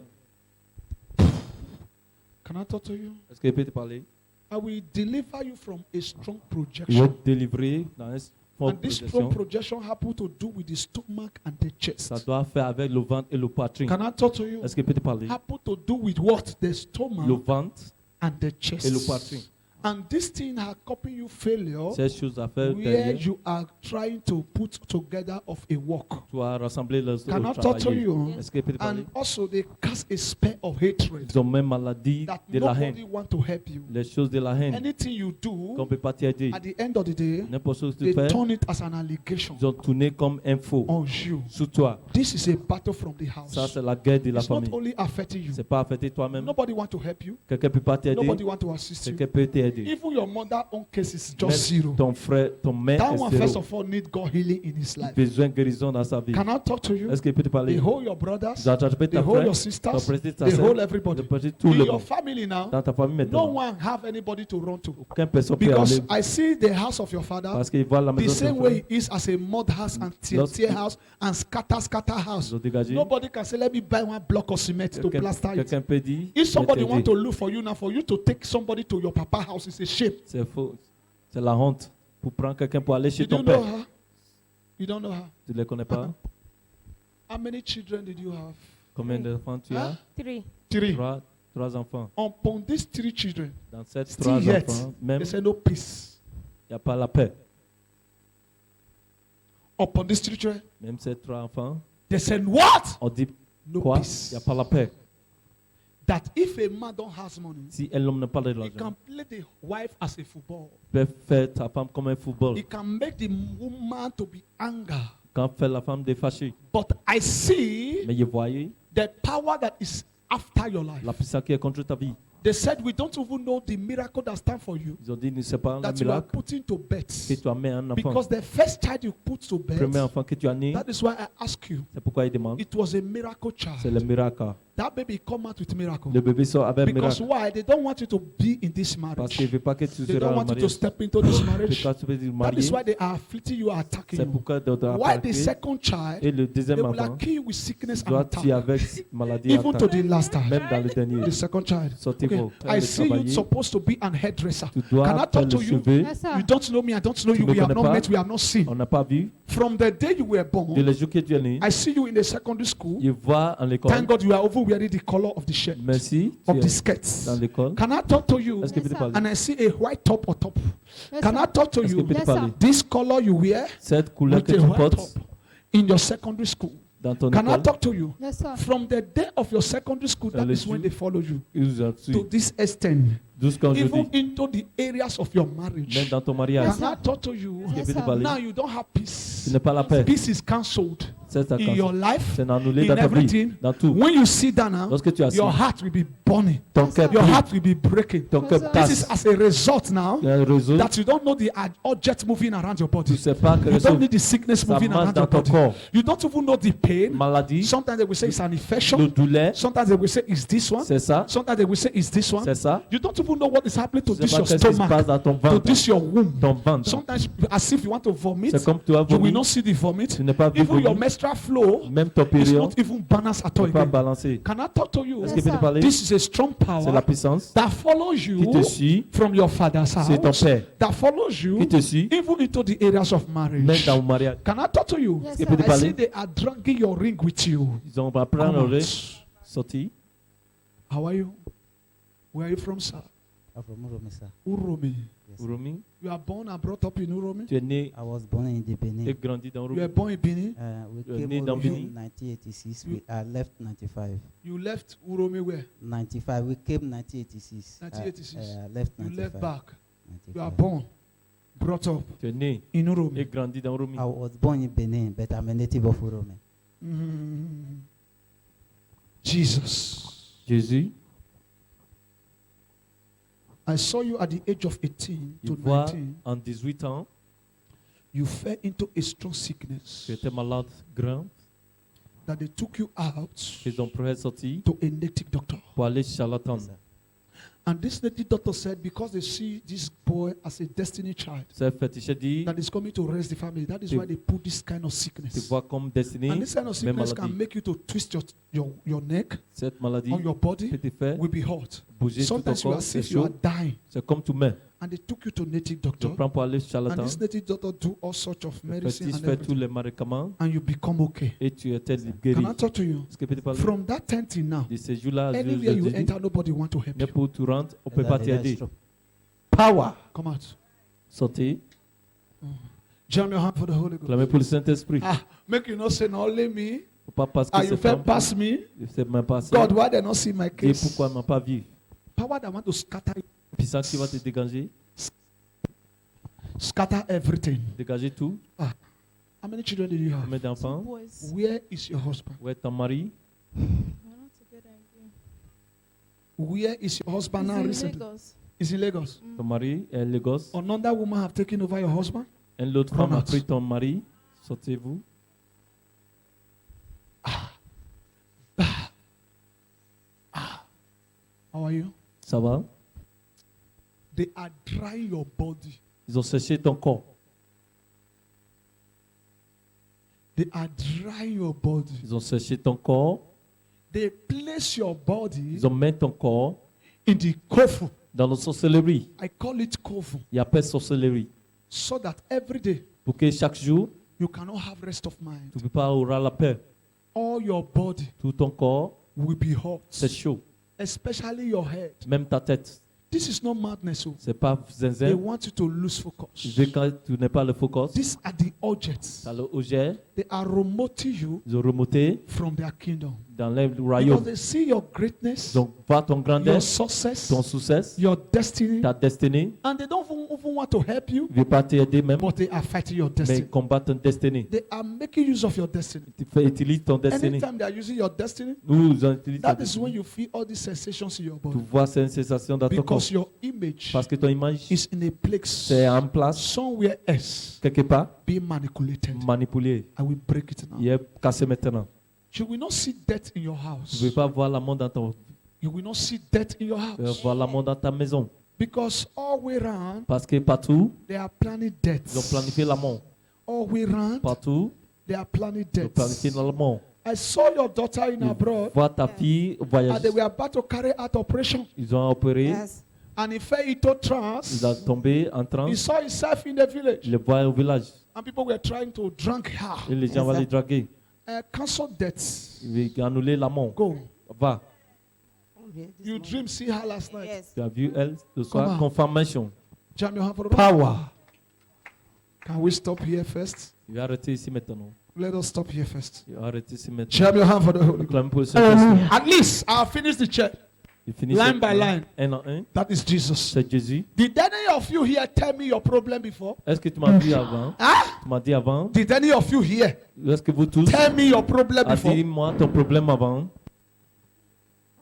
Can I talk to you? Est-ce qu'il peut te parler? I will deliver you from a strong Il va projection. te délivrer dans une forte And this strong projection. projection happen to do with the stomach and the chest. Ça doit faire avec le ventre et le poitrine. Can I talk to you? Est-ce qu'il peut te parler? Happen to do with what? The Le stomach ventre and the chest. et le poitrine. And this thing has copy you failure Ces choses à faire where derrière, you are trying to put together of a work. tu vas rassembler les Can I autres talk to travailler. you? Est-ce qu'il peut te parler? And also they cast a spell of hatred Ils ont même maladie that de la haine. nobody want to help you. Les choses de la haine Anything you qu'on ne do, peut pas t'aider. at the end of the day, N'importe ce que they tu fais, turn it as an allegation ils ont tourné comme info on you. sur toi. This is a battle from the house. Ça, c'est la guerre de la It's not famille. only affecting you. C'est pas affecter toi-même. Nobody want to help you. Quelqu'un ne peut pas t'aider. Nobody want to assist you. Quelqu'un peut t'aider. Even your mother own case is Même just zero. ton frère, ton mère That est one first zéro. of all need God healing in his Il a life. besoin de guérison dans sa vie. Can I talk to you? Est-ce qu'il peut te parler? Behold your brothers. Tu dois attraper ta Behold frère, your tu sisters. dois prêter ta Behold sœur, everybody. tu dois prêter tout In le your monde. family now, Dans ta famille no maintenant, one have anybody to run to. aucune personne peut Because aller. I see the house of your father Parce qu'ils voient la the maison de same ton way frère. it is as a mud house and Lorsque- tear house and scatter house. Ils ont dégagé. Nobody can say, let me buy one block of cement to plaster it. Quelqu'un peut dire, If je somebody vais want t'aider. to look for you now, for you to take somebody to your papa house, it's a shame. C'est faux. C'est la honte. Pour prendre quelqu'un pour aller chez You ton don't know père. her. You don't know her. Tu ne les connais pas? How many children did you have? Combien d'enfants tu as? 3. Three. Trois enfants. Upon these 3 children, Dans ces still trois yet, enfants, même, they il say no peace. n'y a pas la paix. Upon these 3 children, Même ces trois enfants, they said what? on dit No quoi? Il peace. n'y a pas la paix. That if a man don't has money, Si un homme n'a pas de he l'argent, can play the wife as a football. il peut faire ta femme comme un football. He can make the woman to be anger. Quand fait la femme défâchée. But I see Mais vous voyez, the power that is after your life. la puissance qui est contre ta vie. They said we don't even know the miracle that stand for you, Ils ont dit, c'est pas un that you are miracle putting to que bed. tu as mis un enfant. Because the first child you put to Le bed, premier enfant que tu as né, that is why I ask you, c'est pourquoi il demande. it was a miracle C'est child. le miracle. That baby come out with miracle. Le bébé sort avec un Because miracle. why? They don't want you to be in this Parce marriage. qu'il ne veut pas que tu They seras don't want you to marié. step into this Que marriage. quand tu veux te That marier, is why they are afflicting you, attacking c'est you. pourquoi tu dois Why the attaquer. second child, Et le they deuxième will enfant kill you with sickness and doit tuer attack. avec maladie Even to attaque. the last time. Même dans le dernier. The second child. Sortez Okay. vos I see you travailler. supposed to be an hairdresser. Tu Can dois I faire talk le to you? cheveu. Yes, sir. You don't know me, I don't know Tu you. me We have connais not pas. met, we have not seen. On n'a pas vu. From the day you were De born, le jour que tu es né, I see you in the secondary school. il voit en l'école. Thank God you are over wearing the color of the shirt, Merci. of Tu the es skirts. dans l'école. Can I talk to you? Est-ce que tu peux te Yes, sir. parler? And I see a white top or top. Yes, Can I sir. talk to Est-ce que tu you? peux te Yes, parler? sir. This color you wear Cette couleur with que a tu white portes top in your secondary school. dans ton Can I école, talk to you? Yes, sir. From the day of your secondary school, that le is when jour- they follow you ils ont to suivi. this extent, Jusqu'à even aujourd'hui. into the areas of your marriage. Même dans ton mariage. Yes, Can I sir. talk to you? Est-ce que Yes, tu peux te sir. parler? Now you don't have Tu peace. n'as pas la paix. Peace is cancelled. C'est ta in your conscience. life, C'est d'annuler in dans ta vie, everything. dans tout. When you sit down now, Lorsque tu as your assis, heart will be burning. ton cœur Your brûle, heart will be breaking. ton cœur This is passe. as a result now Il y a un réseau, that you don't know the object moving around your tu body. ne sais pas que You le don't need the sickness ça moving marche around dans your ton body. corps. You don't even know the pain. Maladie, Sometimes they will say it's an le infection. douleur, Sometimes they will say it's this one. c'est ça, Sometimes they will say it's this one. c'est ça. You don't even know what is happening to Tu this sais pas your qu'est-ce qui se passe stomach, dans ton to ventre, this your womb. ton ventre. Sometimes as if you want to vomit, C'est comme tu as you will vomi, not see the vomit. tu n'es pas vu Even your vomir, menstrual flow même ton is période not even balanced at ne all peut pas again. balancer. Can I talk to you? Est-ce qu'il peut te parler? This is a strong C'est la power puissance that follows qui you te suit, from your father's c'est ton house, père that follows you qui te suit, even into the areas of même marriage. dans le mariage. Can I talk to you? Yes, Est-ce qu'il peut te I see parler? they are dragging your ring with you. Ils ont prendre Come le out. reste, sorti. How are you? Where are you from, sir? I'm from Uromi, sir. Uromi. Yes. Uromi, You are born and brought up in Uromi? tu es né I was born in the Benin. et grandi dans You were Uromi. born in Benin? We You're came né dans Uromi Benin? in 1986. You- I left 95. You left Uromi where? 95. We came 1986. 1986. I left You 95. left back. You are 95. born, brought up Tu es né in et Uromi. grandi dans Uromi. I was born in Benin, but I'm a native of Uromi. Mm. Jesus. Jésus, I saw you at the age of 18 il to voit 19. en 18 ans, You fell into a strong sickness tu étais malade grand, that they took you out ils ont pris sorti to a native doctor. pour aller charlatan. Yes, sir. And this native doctor said, because they see this boy as a destiny child C'est fétiche dit, that is coming to raise the family, that is Tu- why they put this kind of tu sickness. vois comme destinée, And this kind of même sickness can maladie. make you to twist your neck Cette maladie on your body, peut te faire will be hot. bouger tout ton Sometimes you corps, are c'est sick, you are chaud. dying. C'est comme tout main. And they took you to native Je doctor. prends pour aller And charlatan. this native doctor do all sorts of Le medicine fétiche and fait tous everything. les médicaments And you become okay. et tu étais guéri. Can I talk to you? Est-ce que peut te parler From that time till now, de ces jours-là? anywhere you enter, nobody want to help you. N'importe où tu rentres, on ne peut Yes, pas sir. That's t'aider. true. Power. Come out. Sortez. Jam your hand for the Holy Ghost. Clamez pour le Saint-Esprit. Ah, make you not say, no, only me. Faut pas parce que Ah, you c'est felt femme. past me. C'est même pas ça. God, why they not see my Et case? pourquoi elle m'a pas vu? Power that want to Puissance qui va te dégager. scatter everything. Dégager tout. How many children do you have? Combien d'enfants? Boys. Where is your husband? Où est ton mari? We're not a good idea. Where is your husband now He's in recently? Lagos. Is in Lagos. Ton mari est Lagos. Another woman have taken over your husband? Une autre femme a Come out. pris ton mari. Sortez-vous. How are you? Ça va? They are drying your body. Ils ont séché ton corps. They are drying your body. Ils ont séché ton corps. They place your body Ils ont mis ton corps in the kofu. dans la sorcellerie. I call it kofu. Il appelle sorcellerie. So that every day Pour que chaque jour, you cannot have rest of mind. tu ne peux pas avoir la paix. All your body Tout ton corps, will be hot. c'est chaud. Especially your head. Même ta tête. This is not madness. Oh. C'est pas They zinzin. want you to lose Je focus. veux quand tu n'es pas le focus. These are the objects. Dans le objet, They are remoting you ils ont remonté from their kingdom. dans le Because royaume. they see your greatness, Donc, vois ton your grandeur, success, ton succès, your destiny, ta destinée. and they don't even want to help you, Ils ne veulent pas t'aider même, but they are fighting your mais destiny. combattre ton destinée. They are making use of your destiny. Utilise ton destinée. Anytime they are using your destiny, Nous utilisons ta that is when destinée. you feel all these sensations in your Tu body. vois cette sensation dans ton corps. Because your image Parce que ton image, is in a place c'est en place, somewhere else quelque part, being manipulated. manipulé. I will break it now. Il est cassé maintenant. You will not see death in your Tu ne house. veux pas voir la mort dans ton, You will not see death in your tu veux house. voir la mort dans ta maison. Because all way round, Parce que partout, they are planning ils ont death. planifié la mort. All way round, Partout, they are planning ils ont planifié death. la mort. I saw your daughter in abroad, Vois ta fille and voyager. they were about to carry out operation. Ils ont opéré, Yes. And he fell into ils trance. ont tombé en He transe. saw himself in the village, Il le voit au village. and people were trying to drink her. Et les gens vont les draguer. Cancel death. Ils vont annuler la mort. Go. Va. You dream see her last night. Yes. Tu as vu elle ce Come soir? on. Confirmation. Jam your hand for the Power. Can we stop here first? Il va arrêter ici maintenant. Let us stop here first. Il va arrêter ici maintenant. Jam your hand for the Holy Ghost. Clame pour le Saint-Esprit. At least I'll finish the church. Il finit Line by line. un en un. That is Jesus. C'est Jésus. Did any of you here tell me your problem before? Est-ce que tu m'as dit avant? Huh? Tu m'as dit avant? Did any of you here Est-ce que vous tous tell me your problem a before? dit moi ton problème avant?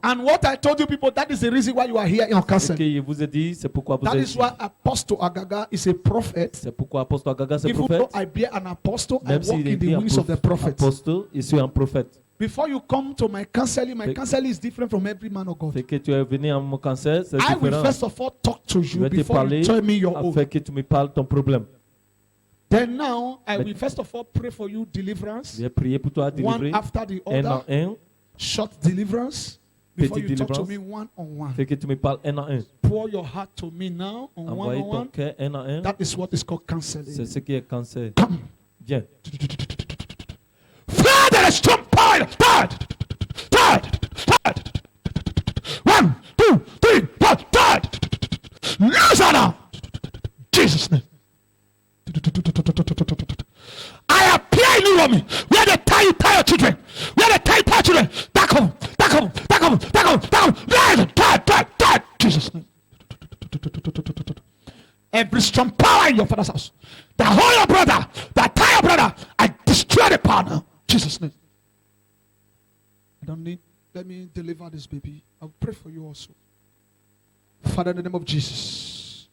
And what I told you people, that is the reason why you are here in Ce Okasen. que je vous ai dit, c'est pourquoi vous That êtes is ici. why Apostle Agaga is a prophet. C'est pourquoi Apostle Agaga c'est Even prophète. though I bear an apostle, I Même walk s'il in est the wings of the prophet. apostle, je suis un prophète. Before you come to my counseling is different from every man of God. Fait que tu es venu à mon cancer, c'est I will différent. first of all talk to Je you vais te before you parler tell me your own. afin que tu me parles ton problème. Then now, I will first of all pray for you deliverance. Je vais prier pour toi, One délivrer after the un en other. un. Short deliverance. Before Petite you talk to délivrance. me one on one. Fait que tu me parles un en un. Pour your heart to me now on one Envoyez on ton one. cœur un en un. That is what is called C'est counseling. ce qui est cancer. Come. Viens. Father, a strong power. Third. 1, 2, 3, 4, third. Lose her now. Jesus' name. I appear in you, Romy. Where they tie your children. Where they tie your children. Back home. Third. Jesus' name. Every strong power in your father's house. That hold your brother. That tie your brother. I destroy the power now. Jesus' name. I don't need. Let me deliver this baby. I'll pray for you also. Father, in the name of Jesus.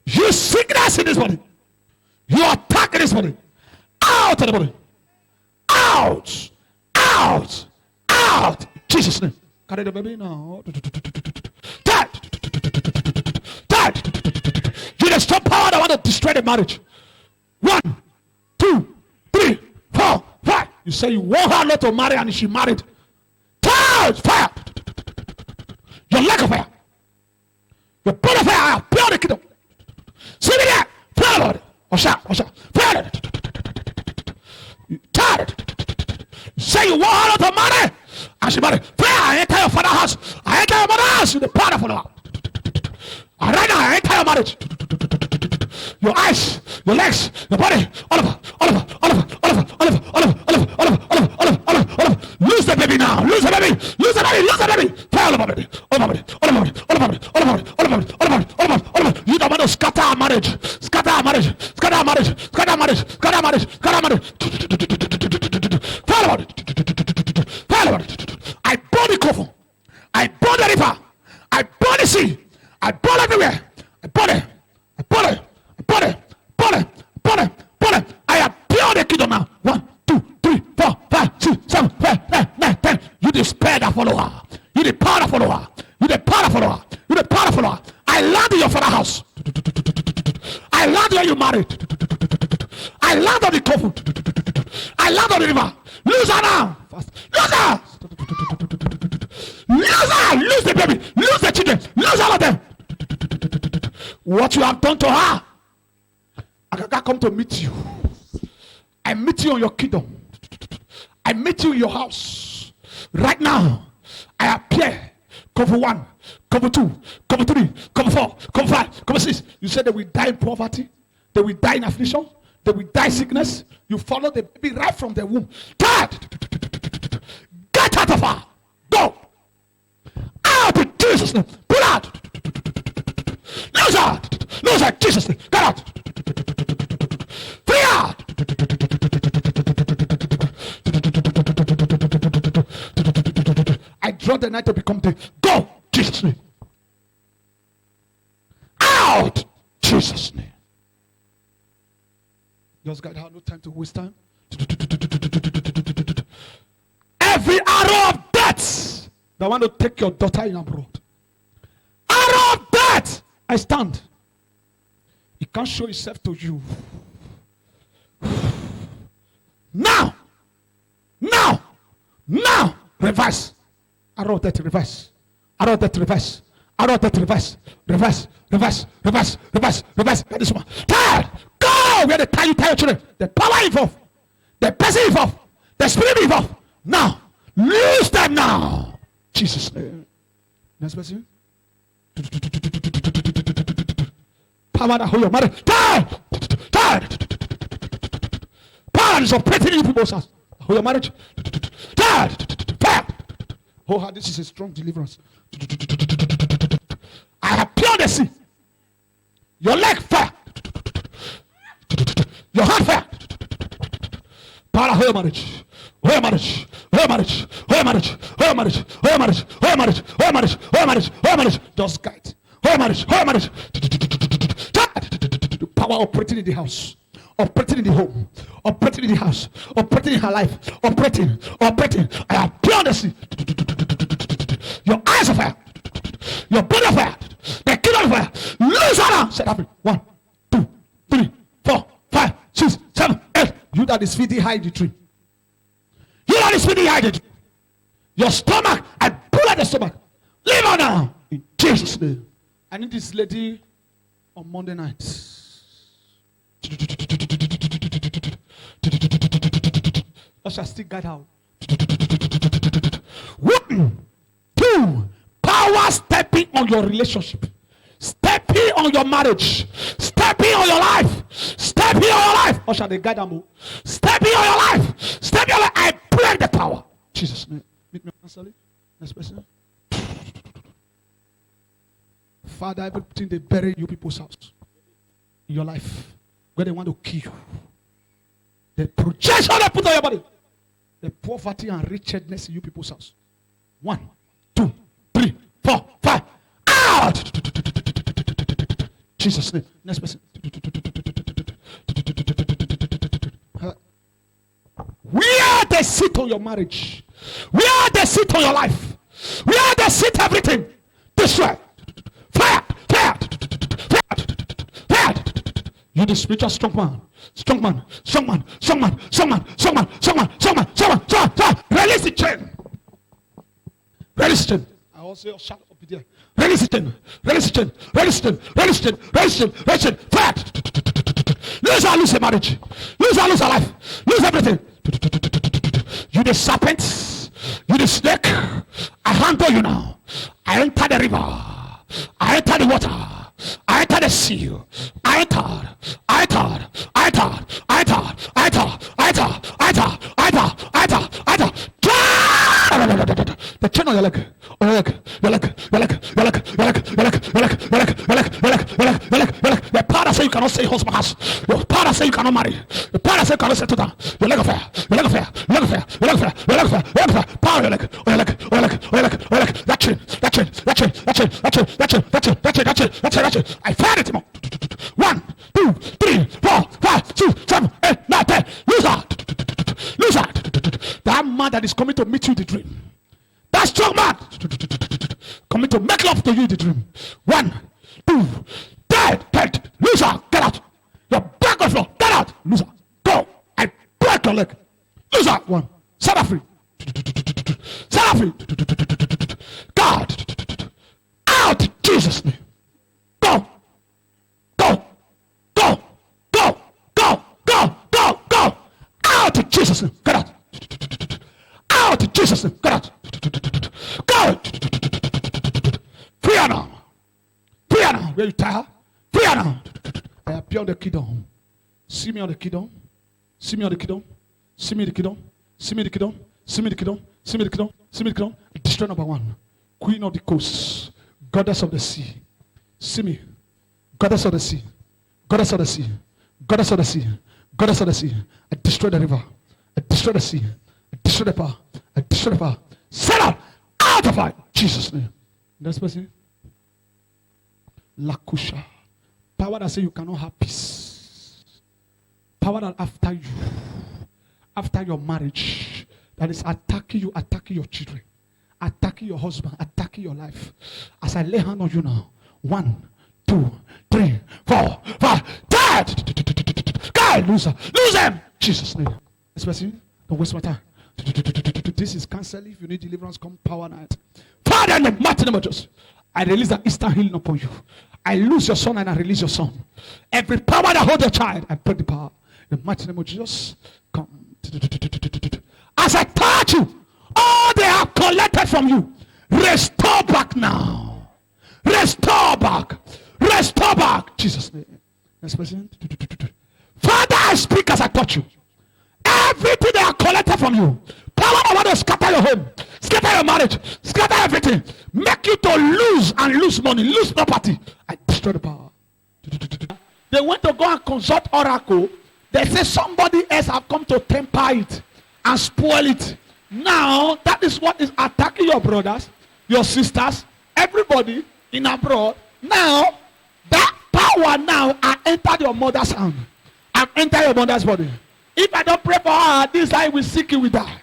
You sickness in this body. You attack in this body. Out of the body. Out. Jesus' name. Carry the baby now. Dad. You the strong power that want to destroy the marriage. 1, 2, 3, 4, 5. You say you want her not to marry and she married. Fire. Your leg of fire. Your body of fire. Blow the kingdom. See me there. Fire, Lord. Fire. You tired. You say you want her not to marry and she married. Fire. I enter your father's house. I enter your mother's house. You're the power of her. And right now I enter your marriage. Your eyes, your legs, your body, all of her. Lose the baby now. Lose the baby. Fire all over it. You don't want to scatter our marriage. Fire over it. I burn the coffin. I burn the river. I burn the sea. I burn everywhere. I burn it. I appear the kingdom now. 1, 2, 3, 4, 5, 6, 7, 8, 9, 10. You the spirit that follow her. You the power that follow her. I land in your father's house. I land where you married. I land on the coffin. I land on the river. Lose her now. Lose her. Lose the baby. Lose the children. Lose all of them. What you have done to her, I can come to meet you. I meet you on your kingdom. I meet you in your house. Right now, I appear. Cover 1, cover 2, cover 3, cover 4, cover 5, cover 6. You said they will die in poverty. They will die in affliction. They will die sickness. You follow the baby right from the womb. Dad, get out of her. Go. Out in Jesus' name. Pull out. Lose her. Jesus' name. Get out. Free out. I draw the night to become day. Go. Jesus' name. Out. Jesus' name. Just God, have no time to waste time. Every arrow of death that want to take your daughter in abroad. Arrow of death. I stand. It can't show itself to you. Now. Reverse. Arrow of death, reverse. Arrow of death, reverse. Arrow of death, reverse. Reverse. Get this one. Tired. Go where they tie your children. The power involved. The person involved. The spirit involved. Now. Lose them now. Jesus' name. Next person. Power that hold your mother. Tired. Power is operating in people's house. Hold your marriage. Tired. Fire. Oh, this is a strong deliverance. I appear on the sea. Your leg fire. Your hand fire. Para whole marriage. Whole marriage. Whole marriage. Whole marriage. Whole marriage. Whole marriage. Whole marriage. Whole marriage. Whole marriage. Whole marriage. Just guide. Whole marriage. Whole marriage. Power operating in the house. Operating in the home. Operating in the house. Operating in her life. Operating. I appear on the sea. Your eyes are fire. Your body of fire. The kingdom of fire. Lose her. Set up. 1, 2, 3, 4, 5, 6, 7, 8. You that is feeding high the tree. You that is feeding high the tree. Your stomach. I pull out the stomach. Leave her now. In Jesus' name. I need this lady on Monday night. I shall still guide her. 1, 2. Power stepping on your relationship. Stepping on your marriage. Stepping on your life. Stepping on your life. Or shall they guide them? Stepping on your life. Stepping on your life. I break the power. Jesus' name. Meet me on next person. Father, everything they bury you people's house. In your life. Where they want to kill you. The projection they put on your body. The poverty and wretchedness in you people's house. 1, 2, 3, 4, 5. Out! Jesus' name. Next person. Where they sit on your marriage. Where they sit on your life. Where they sit everything. Destroy. Fire. Fire. Fire. Fire. You the spiritual strong man. Strong man. Strong man. Strong man. Strong man. Strong man. Strong man. Strong man. Strong man. Strong man. Release the chain. Release the chain. I also shout up there. Release the chain. Release the chain. Release the chain. Release the chain. Release the chain. Release the chain. Fire. Lose her marriage. Lose her life. Lose everything. You the serpent. You the snake. I handle you now. I enter the river. I enter the water. I enter the sea. I enter. The chain on your leg. Your leg. The power say you cannot say husband house. Your power say you cannot marry. The power say you cannot settle down. Your leg of fire. Power on your leg. That chain. I fire it more. 1, 2, 3, 4, 5, 6, 7, 8, 9, 10. Lose her. That man that is coming to meet you in the dream. That strong man coming to make love to you in the dream. 1, 2, 3, 10. Lose her. Get out. Your back on the floor. Get out. Lose her. Go. I break your leg. Lose her. 1. Set her free. God. Out. In Jesus' name. Go. Out in Jesus' name. Get out. Out in Jesus' name. Get out. Go. Free her now. Where you tie her? Free her now. I appear on the kingdom. See me on the kingdom. Destroy number 1. Queen of the coast. Goddess of the sea. See me. Goddess of the sea. I destroy the river. I destroy the sea. I destroy the power. Set out of it. Jesus' name. Next person. Lakusha. Power that say you cannot have peace. Power that after your marriage, that is attacking you, attacking your children, attacking your husband, attacking your life. As I lay hand on you now. 1, 2, 3, 4, 5, 10. God, lose them. Jesus' name. Next person. Don't waste my time. This is cancel. If you need deliverance, come power night. Father, in the mighty name of Jesus, I release that instant healing upon you. I lose your son and I release your son. Every power that hold your child, I break the power. In the mighty name of Jesus, come. As I touch you, all they have collected from you, restore back now. Restore back. Jesus' name. Next person. Father, I speak as I touch you. Everything they have collected from you, power that want to scatter your home, scatter your marriage, scatter everything, make you to lose money, lose property. I destroy the power. They went to go and consult oracle. They say somebody else have come to temper it and spoil it. Now that is what is attacking your brothers, your sisters, everybody in abroad. Now that power now I entered your mother's hand. I've entered your mother's body. If I don't pray for her, this I will seek you with her.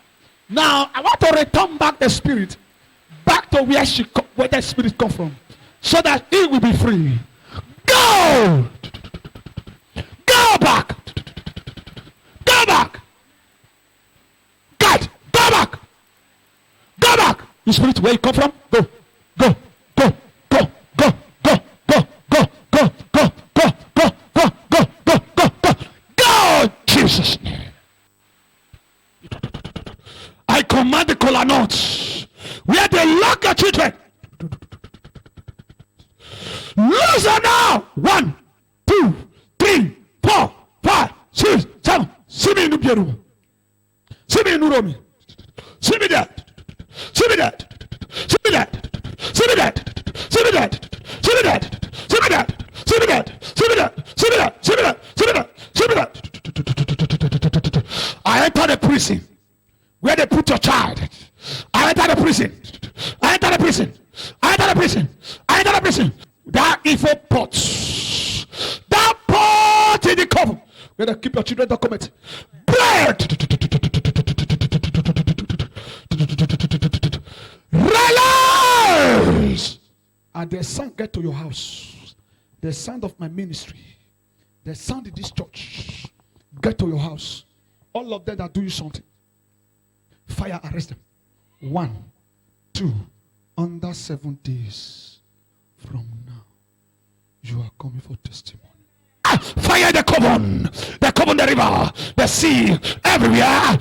Now I want to return back the spirit back to where the spirit come from, so that he will be free. Go back. Go back. God, go back. Go back. You spirit, where you come from? Go. Go. Go. Go. Go. Go. Go. Go. Go. Go. Go. Go. Go. Go. Go. Go. Go. Go. Jesus' name. I command the kola nuts where they lock your children. Lose them now. 1, 2, 3, 4, 5, 6, 7. See me in the bedroom. See me in the room. See me there. See me there. See me there. See me there. See me there. See me there. See me there. See me there. See me there. See me there. See me there. See me there. See me there. I enter the prison where they put your child. I enter the prison. I enter the prison. I enter the prison. I enter the prison. That evil pot. That pot in the cover. Where they keep your children to commit. Bread. Realize. And the sound get to your house. The sound of my ministry. The sound in this church. Get to your house. All of them that do you something. Fire arrest them. 1, 2, under 7 days from now, you are coming for testimony. Fire the common, the river, the sea, everywhere.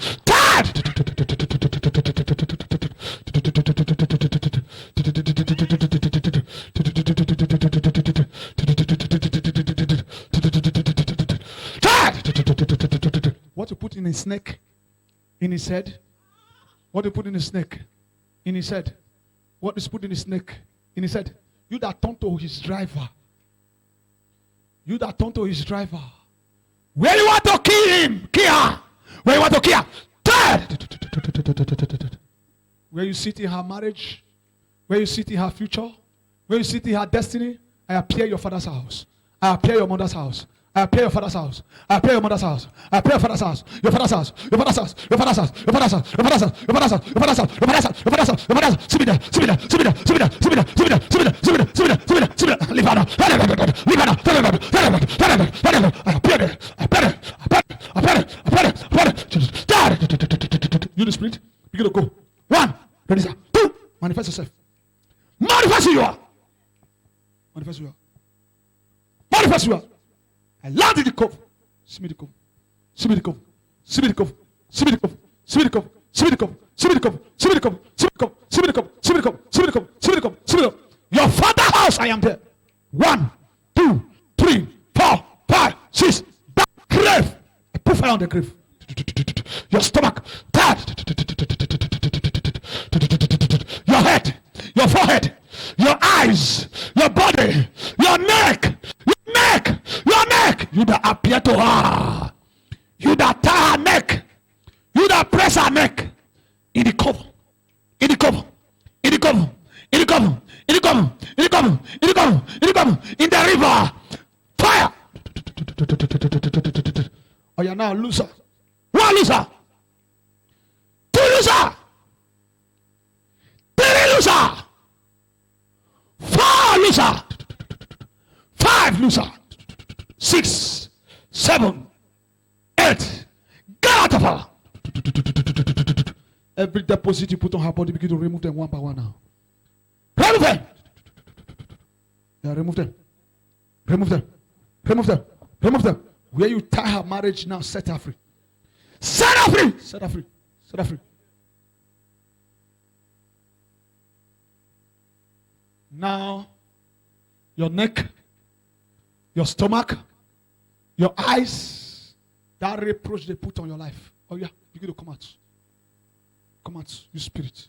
What you put in a snake, in his head? What you put in a snake, in his head? What is put in a snake, in his head? You that turn to his driver. You that turn to his driver. Where you want to kill him, kill her. Where you want to kill her, where you sit in her marriage, where you sit in her future, where you sit in her destiny. I appear your father's house. I appear your mother's house. I appear your father's house. I appear your mother's house. I appear your father's house. Your father's house. Your father's house. Your father's house. Your father's house. Your father's house. Your father's house. Your father's house. Your father's house. Your father's house. Your father's house. See me there. See me there. See me there. See me there. See me there. See me there. See me there. See me there. See me there. See me there. See me there. Leave her now. Leave her now. I appear there. I appear there. I appear there. I appear there. I appear there. You the spirit. Begin to go. 1. Ready, sir. 2. Manifest yourself. Manifest who you are. Manifest who you are. Manifest who you are. I land in the cove. See me the cove. See me the cove. See me the cove. See me the cove. See me the cove. See me the cove. See me the cove. See me the cove. See me the cove. See me the cove. See me the cove. See me the cove. See me the cove. See me the cove. Your father's house, I am there. 1, 2, 3, 4, 5, 6. That grave. I put fire on the grave. Your stomach. Your head. Your forehead. Your eyes. Your body. Your neck. Your neck. You that appear to her. You that tie her neck. You that press her neck. In the cover. In the cover. In the cover. In the cover. In the cover. In the cover. In the cover. In the cover. In the river. Fire. Oh, you're now a loser. 1 loser. 2 loser. 3 loser. 4 loser. 5 loser. 6, 7, 8. Get out of her. Every deposit you put on her body, begin to remove them one by one now. Remove them. Yeah, remove them. Remove them. Remove them. Remove them. Where you tie her marriage now, set her free. Set her free. Set her free. Set her free. Now, your neck, your stomach, your eyes, that reproach they put on your life. Oh yeah, begin to come out. Come out, you spirit.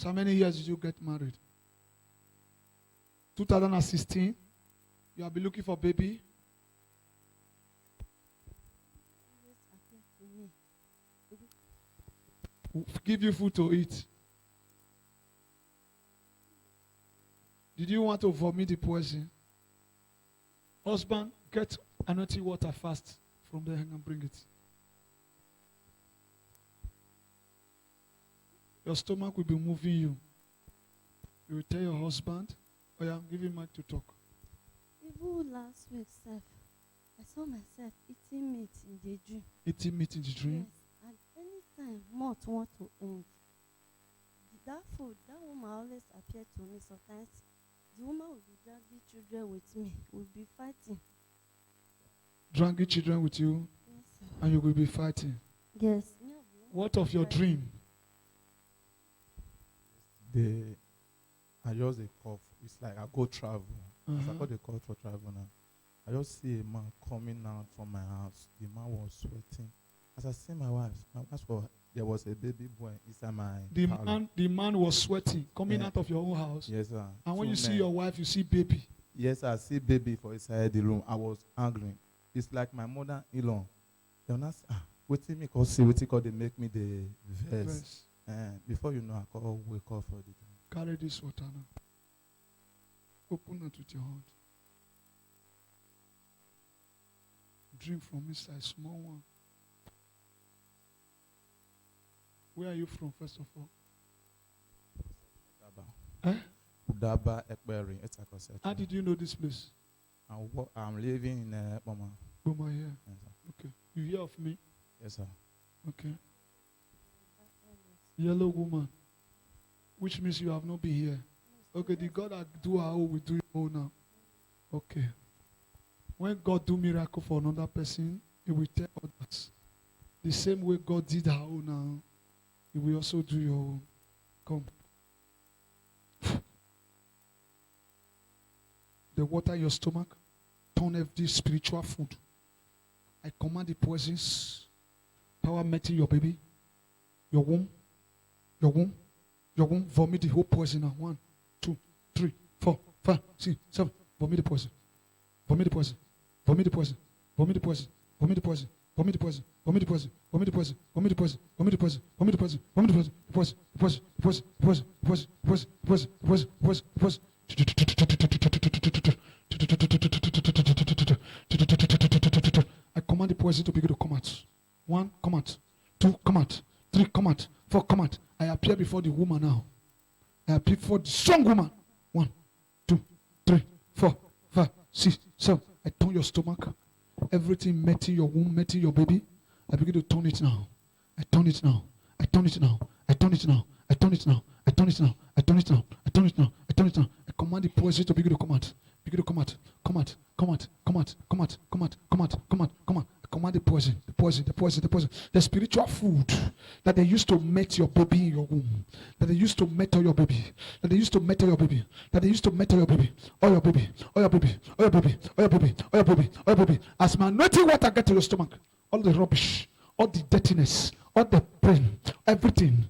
So how many years did you get married? 2016. You have been looking for baby. Give you food to eat. Did you want to vomit the poison? Husband, get anointing water fast from there and bring it. Your stomach will be moving you. You will tell your husband, oh yeah, give him mic to talk. Even last week, Seth, I saw myself eating meat in the dream. Eating meat in the dream? Yes. And anytime moth want to end, that food, that woman always appeared to me sometimes. The woman will be dragging children with me. We'll be fighting. Dragging children with you? Yes, sir. And you will be fighting? Yes. What of your dream? I just a cough. It's like I go travel. As I got the call for travel now, I just see a man coming out from my house. The man was sweating. As I see my wife was, there was a baby boy inside my The man was sweating, coming out of your own house. Yes, sir. And when you see your wife, you see baby. Yes, I see baby for inside the room. I was angry. It's like my mother-in-law. They will not say, waiting me cause see, waiting cause they make me the verse. Before you know, I call wake up for the day. Carry this water now. Open it with your hand. Drink from inside, small one. Where are you from, first of all? Udaba, Ekberi, Etakoseta. How did you know this place? I'm living in Boma. Boma here. Yes, okay. You hear of me? Yes, sir. Okay. Yellow woman. Which means you have not been here. Okay, the God that do our own will do your own now. Okay. When God do miracle for another person, he will tell others. The same way God did our own now, he will also do your own. Come. The water in your stomach, turn every spiritual food. I command the poisons, power meeting your baby, your womb, vomit the whole poison now. 1, 2, 3, 4, 5, 6, 7. Vomit the poison. Vomit the poison. Vomit the poison. Vomit the poison. Vomit the poison. Vomit the poison. Vomit the poison. Vomit the poison. Vomit the poison. Vomit the poison. Vomit the poison. Vomit the poison. Poison. Poison. Poison. Poison. Poison. Poison. Poison. Poison. Poison. I command the poison to begin to come out. 1, come out. 2, come out. 3, come out. 4, come out. I appear before the woman now. I appear before the strong woman. 1, 2, 3, 4, 5, 6, 7. I turn your stomach. Everything meeting your womb, meeting your baby. I begin to turn it now. I turn it now. I turn it now. I turn it now. I turn it now. I turn it now. I turn it now. I turn it now. I turn it now. I command the poison to begin to come out. Begin to come out. Come out. Come out. Come out. Come out. Come out. Come out. Come out. Come out. I command the poison. The poison. The poison. The poison. The spiritual food that they used to met your baby in your womb. That they used to metal your baby. That they used to metal your baby. That they used to metal your baby. Or your baby. Or your baby. Or your baby. Or your baby. Or your baby. Or your baby. As my anointing water get to your stomach, all the rubbish, all the dirtiness, all the pain, everything.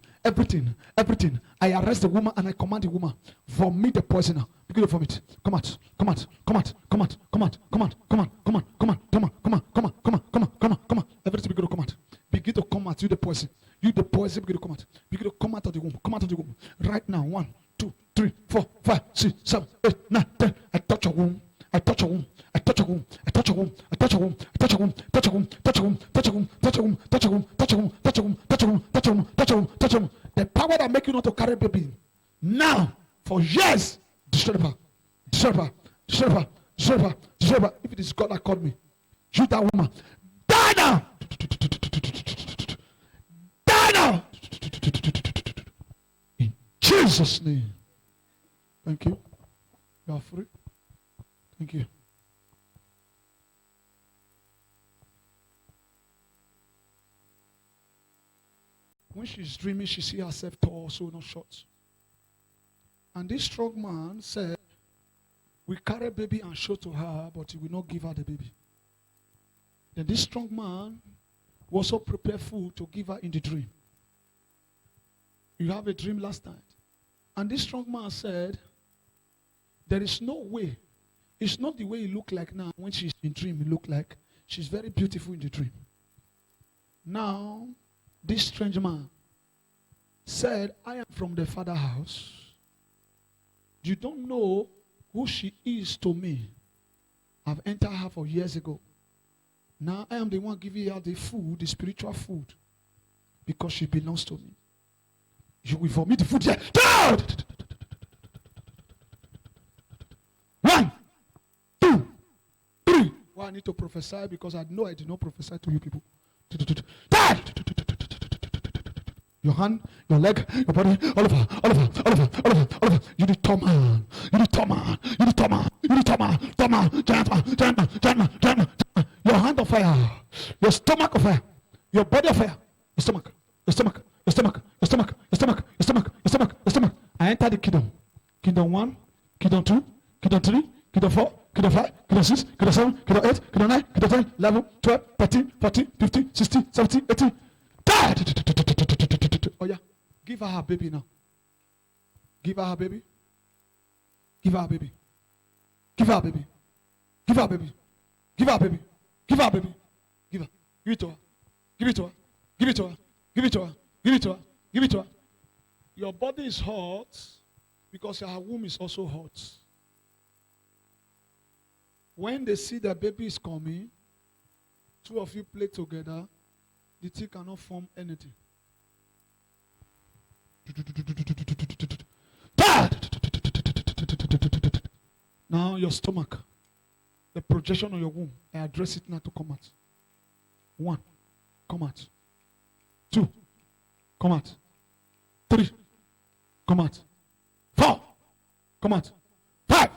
I arrest the woman and I command the woman, vomit the poison now. Begin to vomit. Come out. Come out. Come out. Come out. Come out. Come out. Come out. Come out. Come out. Come out. Come out. Come out. Come out. Come out. Come out. Come out. Everything begin to come out. Begin to come out. You the poison. You the poison begin to come out. Begin to come out of the womb. Come out of the womb. Right now. 1, 2, 3, 4, 5, 6, 7, 8, 9, 10. I touch your womb. I touch your womb. I touch your womb. I touch your womb. I touch your womb. I touch your womb. Touch your womb. Touch your womb. Touch your womb. Touch your womb. Touch your womb. Touch your womb. Touch your womb. Touch your womb. Touch your womb. Touch your womb. Touch your womb. The power that make you not to carry baby. Now, for years, destroy the power. Destroy the power. Destroy the power. Destroy the power. Destroy the power. If it is God that called me, shoot that woman. Die now. Die now. In Jesus' name. Thank you. You are free. Thank you. When she's dreaming, she sees herself tall, so not short. And this strong man said, we carry baby and show to her, but he will not give her the baby. Then this strong man was so prepared food to give her in the dream. You have a dream last night. And this strong man said, there is no way. It's not the way he looked like now. When she's in dream, he looked like. She's very beautiful in the dream. Now, this strange man said, I am from the Father house. You don't know who she is to me. I've entered her for years ago. Now I am the one giving her the food, the spiritual food, because she belongs to me. You will vomit the food here. 1, 2, 3. Well, I need to prophesy because I know I did not prophesy to you people. Your hand, your leg, your body, all over. You need to man. Your hand on fire, your stomach on fire, your body on fire, your stomach. I enter the kingdom. Kingdom 1, kingdom 2, kingdom 3, kingdom 4, kingdom 5, kingdom 6, kingdom 7, kingdom 8, kingdom 9, kingdom 10, 11, 12, 13, 14, 15, 16, 17, 18. Oh yeah, give her her baby now. Give her her baby. Give her her baby. Give her her baby. Give her her baby. Give her her baby. Give her her baby. Give her. Give it to her. Give it to her. Give it to her. Give it to her. Give it to her. Give it to her. Your body is hot because your womb is also hot. When they see the baby is coming, two of you play together, the thing cannot form anything. Now your stomach, the projection of your womb, I address it now to come out. 1, come out. 2, come out. 3, come out. 4, come out. 5,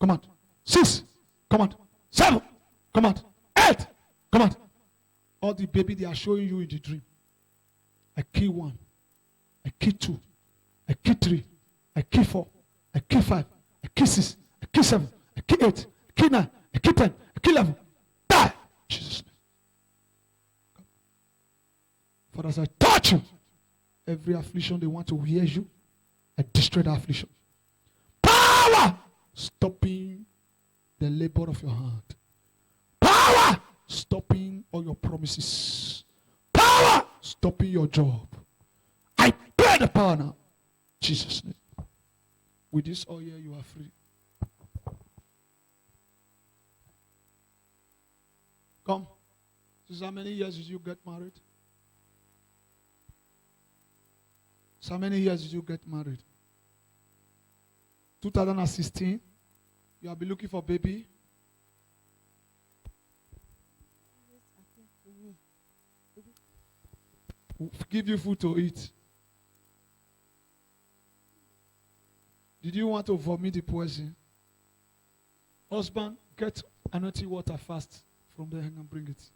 come out. 6, come out. 7, come out. 8, come out. All the baby they are showing you in the dream. I kill 1. I kill 2. I kill 3. I kill 4. I kill 5. I kill 6. I kill 7. I kill 8. I kill 9. I kill 10. I kill 11. Die! Jesus' name. Father, as I touch you, every affliction they want to hear you, I destroy that affliction. Power! Stopping the labor of your hand. Power! Stopping all your promises. Power! Stopping your job. I pray the power now. Jesus' name. With this oil, you are free. Come. Since how many years did you get married? So how many years did you get married? 2016. You have been looking for baby. Give you food to eat. Did you want to vomit the poison? Husband, get anointing water fast from there and bring it.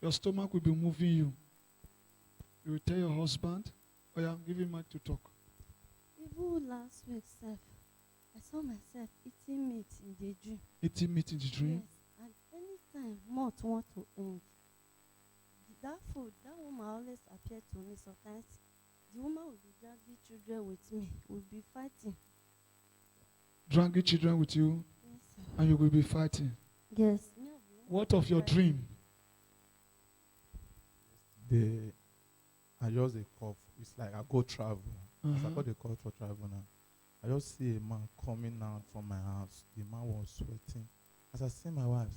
Your stomach will be moving you. You will tell your husband, oh yeah, give him mic to talk. Even last week, sir, I saw myself eating meat in the dream. Eating meat in the dream? Yes. And anytime moth want to end, that food, that woman always appear to me sometimes. The woman will be dragging children with me. We'll be fighting. Dragging children with you? Yes, sir. And you will be fighting? Yes. What of your dream? I just a cough. It's like I go travel. As I got the call for travel now. I just see a man coming out from my house. The man was sweating. As I see my wife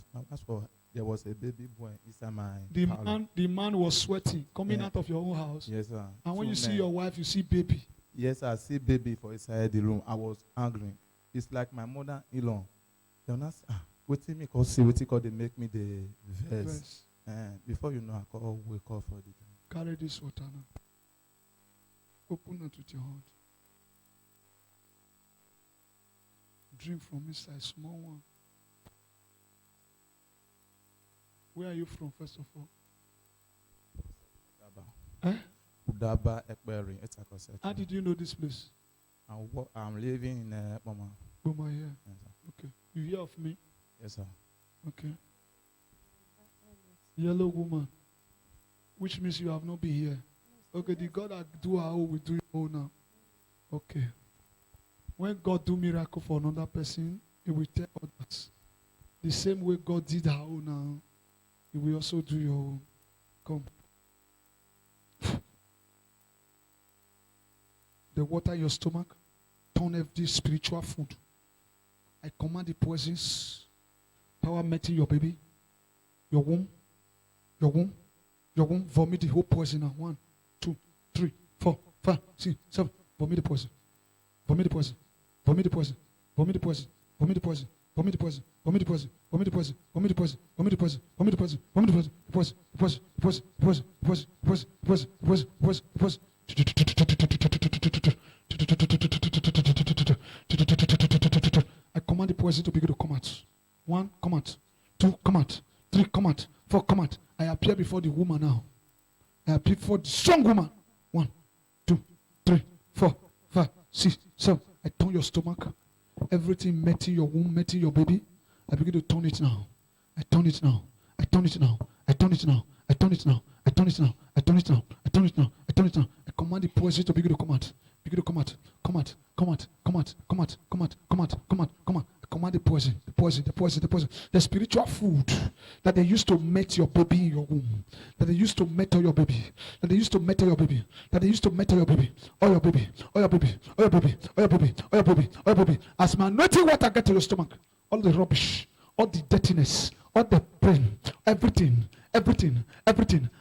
was, there was a baby boy inside my The man was sweating, coming out of your own house. Yes, sir. And when you see your wife, you see baby. Yes, I see baby for inside the room. I was angry. It's like my mother-in-law. They're not waiting me cause see waiting cause they make me the verse. Before you know, I call wake up for the dream. Carry this water now. Open it with your hand. Drink from inside, small one. Where are you from, first of all? Udaba, Ekberi. How did you know this place? I'm living in Boma. Boma here. Yes, sir. Okay. You hear of me? Yes, sir. Okay. Yellow woman. Which means you have not been here. Okay, the God that do our own will do your own now. Okay. When God do miracle for another person, He will tell others. The same way God did our own now, He will also do your own. Come. The water in your stomach, turn every spiritual food. I command the poisons, power meeting your baby, your womb, vomit the whole poison now. 1, 2, 3, 4, 5, 6, 7. Vomit the poison. Vomit the poison. Vomit the poison. Vomit the poison. Vomit the poison. Vomit the poison. Vomit the poison. Vomit the poison. Vomit the poison. Vomit the poison. Vomit the poison. Vomit the poison. Poison. Poison. Poison. Poison. Poison. Poison. Poison. Poison. Poison. Poison. I command the poison to begin to come out. 1, come out. 2, come out. 3, come out. 4, come out. I appear before the woman now. I appear before the strong woman. 1, 2, 3, 4, 5, 6, 7. I turn your stomach. Everything meeting your womb, meeting your baby. I begin to turn it now. I turn it now. I turn it now. I turn it now. I turn it now. I turn it now. I turn it now. I turn it now. I turn it now. I command the poison to begin to come out. Begin to come out. Come out. Come out. Come out. Come out. Come out. Come out. Come out. Come out. I command the poison. The poison. The poison. The poison. The spiritual food that they used to mate your baby in your womb. That they used to mate your baby. That they used to mate your baby. That they used to mate your baby. Or your baby. Or your baby. Or your baby. Or your baby. Or your baby. Or your baby. As my anointing water get to your stomach, all the rubbish, all the dirtiness, all the pain, everything.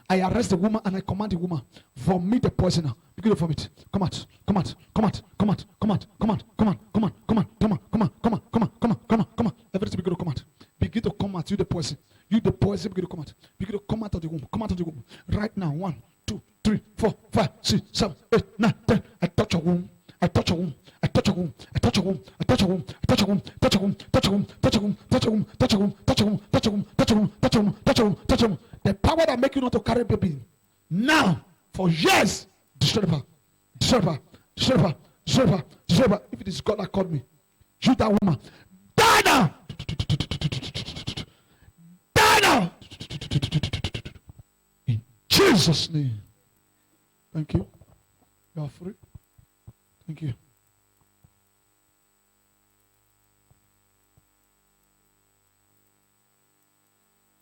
I arrest the woman and I command the woman, vomit the poison. Begin to vomit. Come out. Come out. Come out. Come out. Come out. Come out. Come out. Come out. Come out. Come out. Come out. Come out. Come out. Come out. Come out. Come out. Everything begin to come out. Begin to come out. You the poison. You the poison begin to come out. Begin to come out of the womb. Come out of the womb. Right now. 1, 2, 3, 4, 5, 6, 7, 8, 9, 10. I touch your womb. I touch your womb. I touch your womb. I touch your womb. I touch your womb. I touch your womb. Touch your womb. Touch your womb. Touch your womb. Touch your womb. Touch your womb. Touch your womb. Touch your womb. Touch your womb. Touch your womb. Touch your womb. Touch your womb. The power that make you not to carry baby now for years, destroy the power. Destroy the power. Destroy the power. Destroy the power. Destroy the power. If it is God that called me, shoot that woman. Die now. Die now. In Jesus' name. Thank you. You are free. Thank you.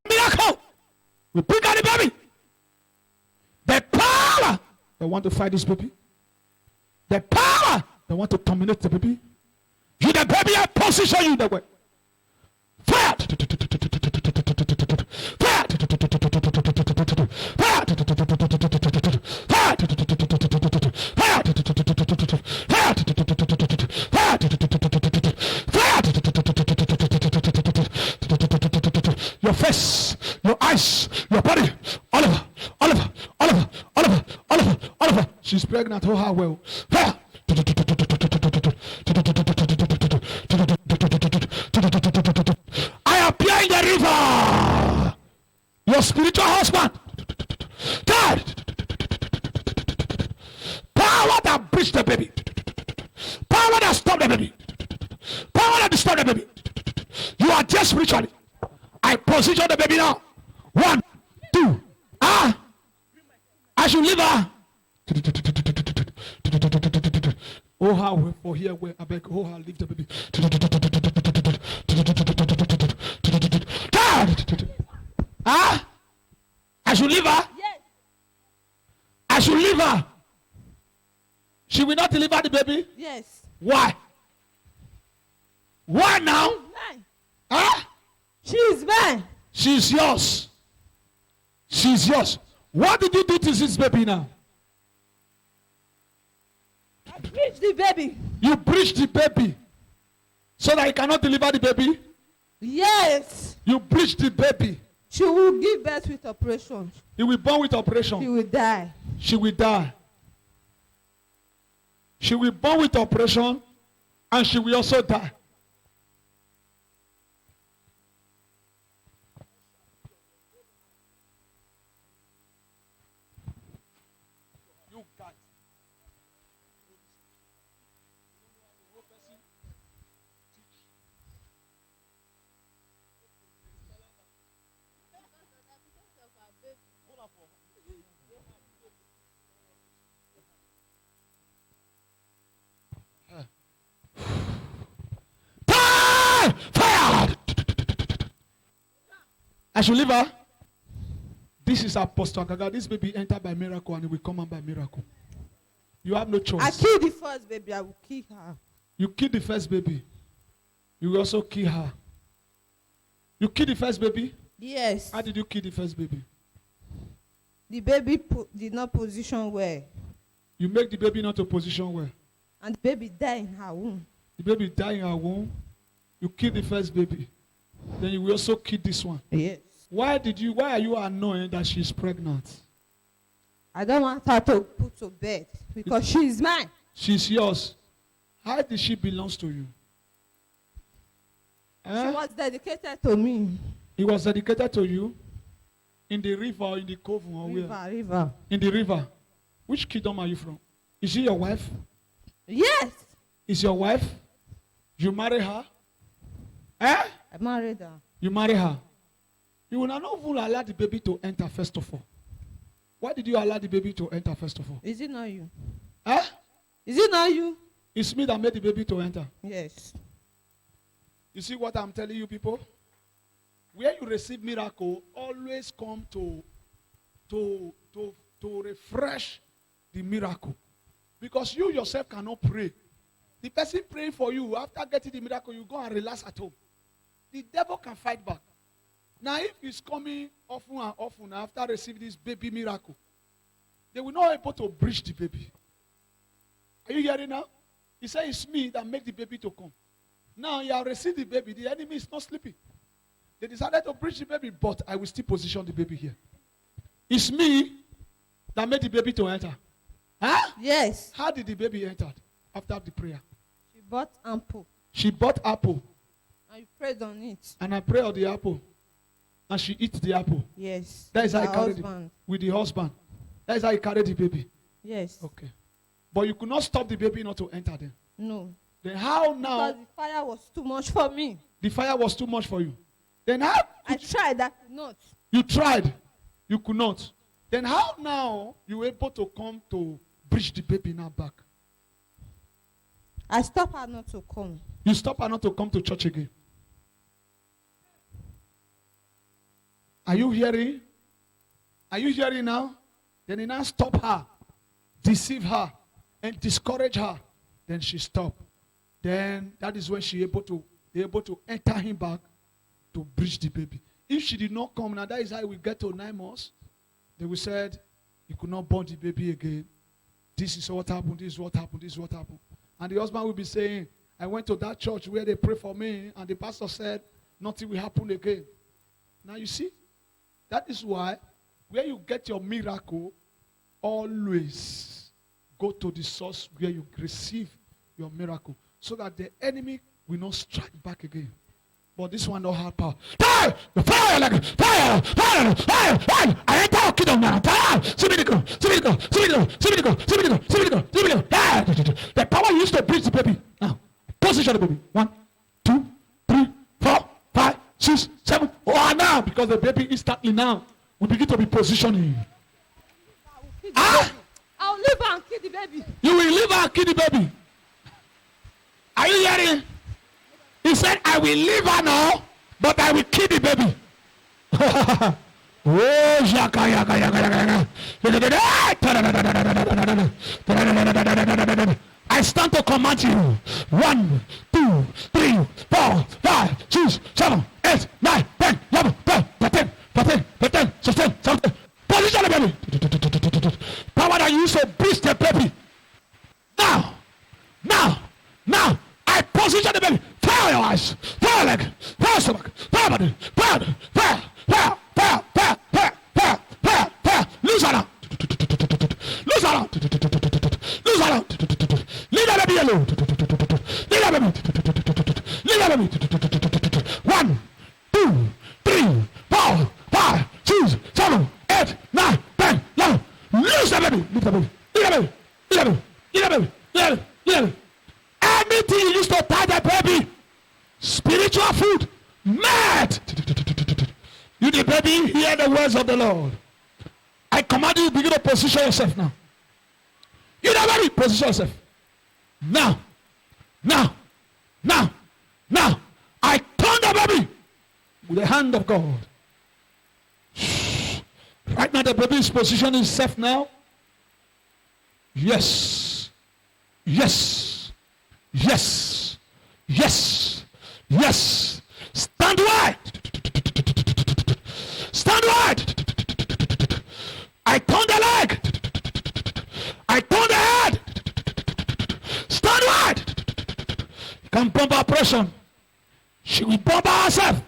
Miracle. We bring out the baby. The power that want to fight this baby. The power that want to terminate the baby. You the baby, I position you that way. Fire. Fire. Your face, your eyes, your body, Oliver. She's pregnant. Oh, how well. I appear in the river. Your spiritual husband. God. Power that breached the baby. Power that stopped the baby. Power that disturbed the baby. You are just spiritually. I position the baby now. 1, 2. I should leave her. Oh, how for here where I beg. Oh, how leave the baby. I should leave her. Yes. I should leave her. She will not deliver the baby. Yes. Why? Why now? She's mine. She's yours. She's yours. What did you do to this baby now? I breached the baby. You breached the baby so that he cannot deliver the baby? Yes. You breached the baby. She will give birth with operation. He will born with operation. She will die. She will die. She will born with operation and she will also die. should leave her. This is Apostle Gaga. This baby entered by miracle and it will come out by miracle. You have no choice. I killed the first baby. I will kill her. You kill the first baby. You will also kill her. You kill the first baby? Yes. How did you kill the first baby? The baby did not position well. You make the baby not to position well. And the baby died in her womb. The baby died in her womb. You kill the first baby. Then you will also kill this one. Yes. Why are you annoyed that she's pregnant? I don't want her to put to bed because she is mine. She's yours. How did she belong to you? She was dedicated to me. It was dedicated to you? In the river or in the cove or where? River. In the river. Which kingdom are you from? Is she your wife? Yes. Is your wife? You marry her? Eh? I married her. You marry her. You will not even allow the baby to enter first of all. Why did you allow the baby to enter first of all? Is it not you? Eh? Is it not you? It's me that made the baby to enter. Yes. You see what I'm telling you, people? Where you receive miracle, always come to refresh the miracle. Because you yourself cannot pray. The person praying for you, after getting the miracle, you go and relax at home. The devil can fight back. Now, if he's coming often and often after receiving this baby miracle, they will not be able to breach the baby. Are you hearing now? He said, it's me that make the baby to come. Now, you have received the baby. The enemy is not sleeping. They decided to breach the baby, but I will still position the baby here. It's me that made the baby to enter. Huh? Yes. How did the baby enter after the prayer? She bought apple. She bought apple. And you prayed on it. And I prayed on the apple. And she eats the apple. Yes. That is how I Her carried husband. it. With the husband. That is how I carried the baby. Yes. Okay. But you could not stop the baby not to enter then. No. Then how now? Because the fire was too much for me. The fire was too much for you. Then how? I tried, I could not. You tried. You could not. Then how now you were able to come to breach the baby now back? I stopped her not to come. You stop her not to come to church again. Are you hearing? Are you hearing now? Then he now stop her, deceive her, and discourage her. Then she stopped. Then that is when she able to enter him back to breach the baby. If she did not come, now that is how we get to 9 months. They will said he could not born the baby again. This is what happened. This is what happened. This is what happened. And the husband will be saying, I went to that church where they pray for me, and the pastor said nothing will happen again. Now you see, that is why where you get your miracle, always go to the source where you receive your miracle, so that the enemy will not strike back again. But this one don't have power. Fire! Fire! Like fire! Fire! Fire! Fire! I enter a kingdom now. Fire! See me go! See me go! See me go! See me go! See me go! See me go! See me go! Fire! The power used to breach the baby. Now, position the baby. 1, 2, 3, 4, 5, 6, 7. Oh, now because the baby instantly now will begin to be positioning. I'll leave her and kill the baby. You will leave her and kill the baby. Are you hearing? He said, I will leave her now, but I will kill the baby. Oh, yaka, yaka, yaka, yaka. I stand to command you. 1, 2, 3, 4, 5, 6, 7, 8, 9, 10, 11, 12, 13, 14, 15, 16, 17. Position the baby. Power that you use to beat the baby. Now, I position the baby. Fire your eyes, fire leg, fire stomach, fire body, fire, fire, fire, fire, fire, fire, fire, fire, fire. Lose her now. Lose her now. Lose her now. Leave that baby alone. Leave that baby. Leave that baby. 1, 2, 3, 4, 5, 6, 7, 8, 9, 10, 11. Lose that baby. Leave that baby. Leave that baby. Leave that baby. Leave that baby. Leave that baby. Leave that baby. Anything you used to tie that baby, spiritual food, mad. You the baby, hear the words of the Lord. I command you, begin to position yourself now. You the baby, position yourself. Now. I turn the baby with the hand of God. Right now, the baby is positioning himself now. Yes. Yes. Yes. Yes. Yes. Stand wide. Stand wide. I turn the leg. I turn the head. Stand wide. You can pump her pressure. She will pump herself.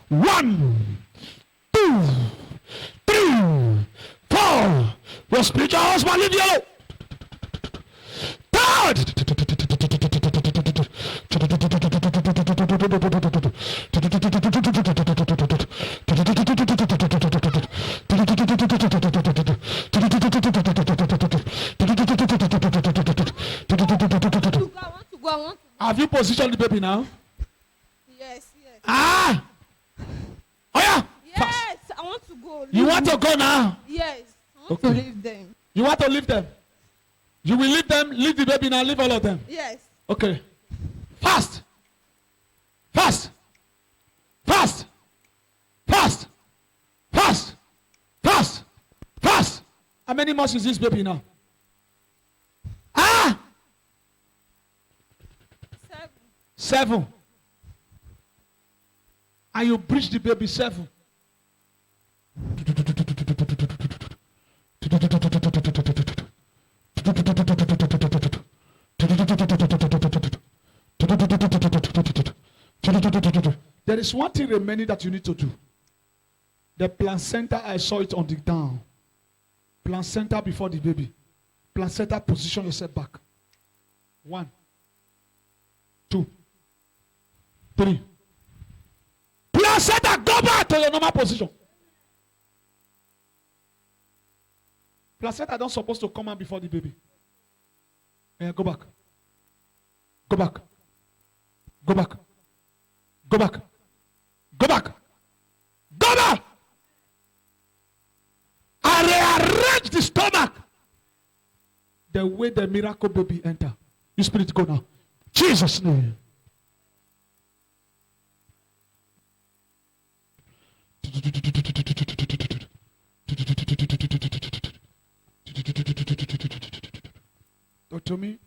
1, 2, 3, 4. Your spiritual husband leave yellow. Third. Have you positioned the baby now? Yes, yes. Ah! Oh yeah! Yes, I want to go. You want to go now? Yes, I want Okay. to leave them. You want to leave them? You will leave them, leave the baby now, leave all of them. Yes. Okay. Fast! Fast! Fast! Fast! Fast! Fast! Fast! How many months is this baby now? Ah! 7. And you breach the baby 7. There is one thing remaining that you need to do. The placenta, I saw it on the down. Placenta before the baby. Placenta, position yourself back. 1, 2, 3. Placenta, go back to your normal position. Placenta don't supposed to come out before the baby. Go back. Go back. Go back. Go back. Go back. Go back. I rearrange the stomach. The way the miracle baby enter. You spirit go now. Jesus' name. Talk to me.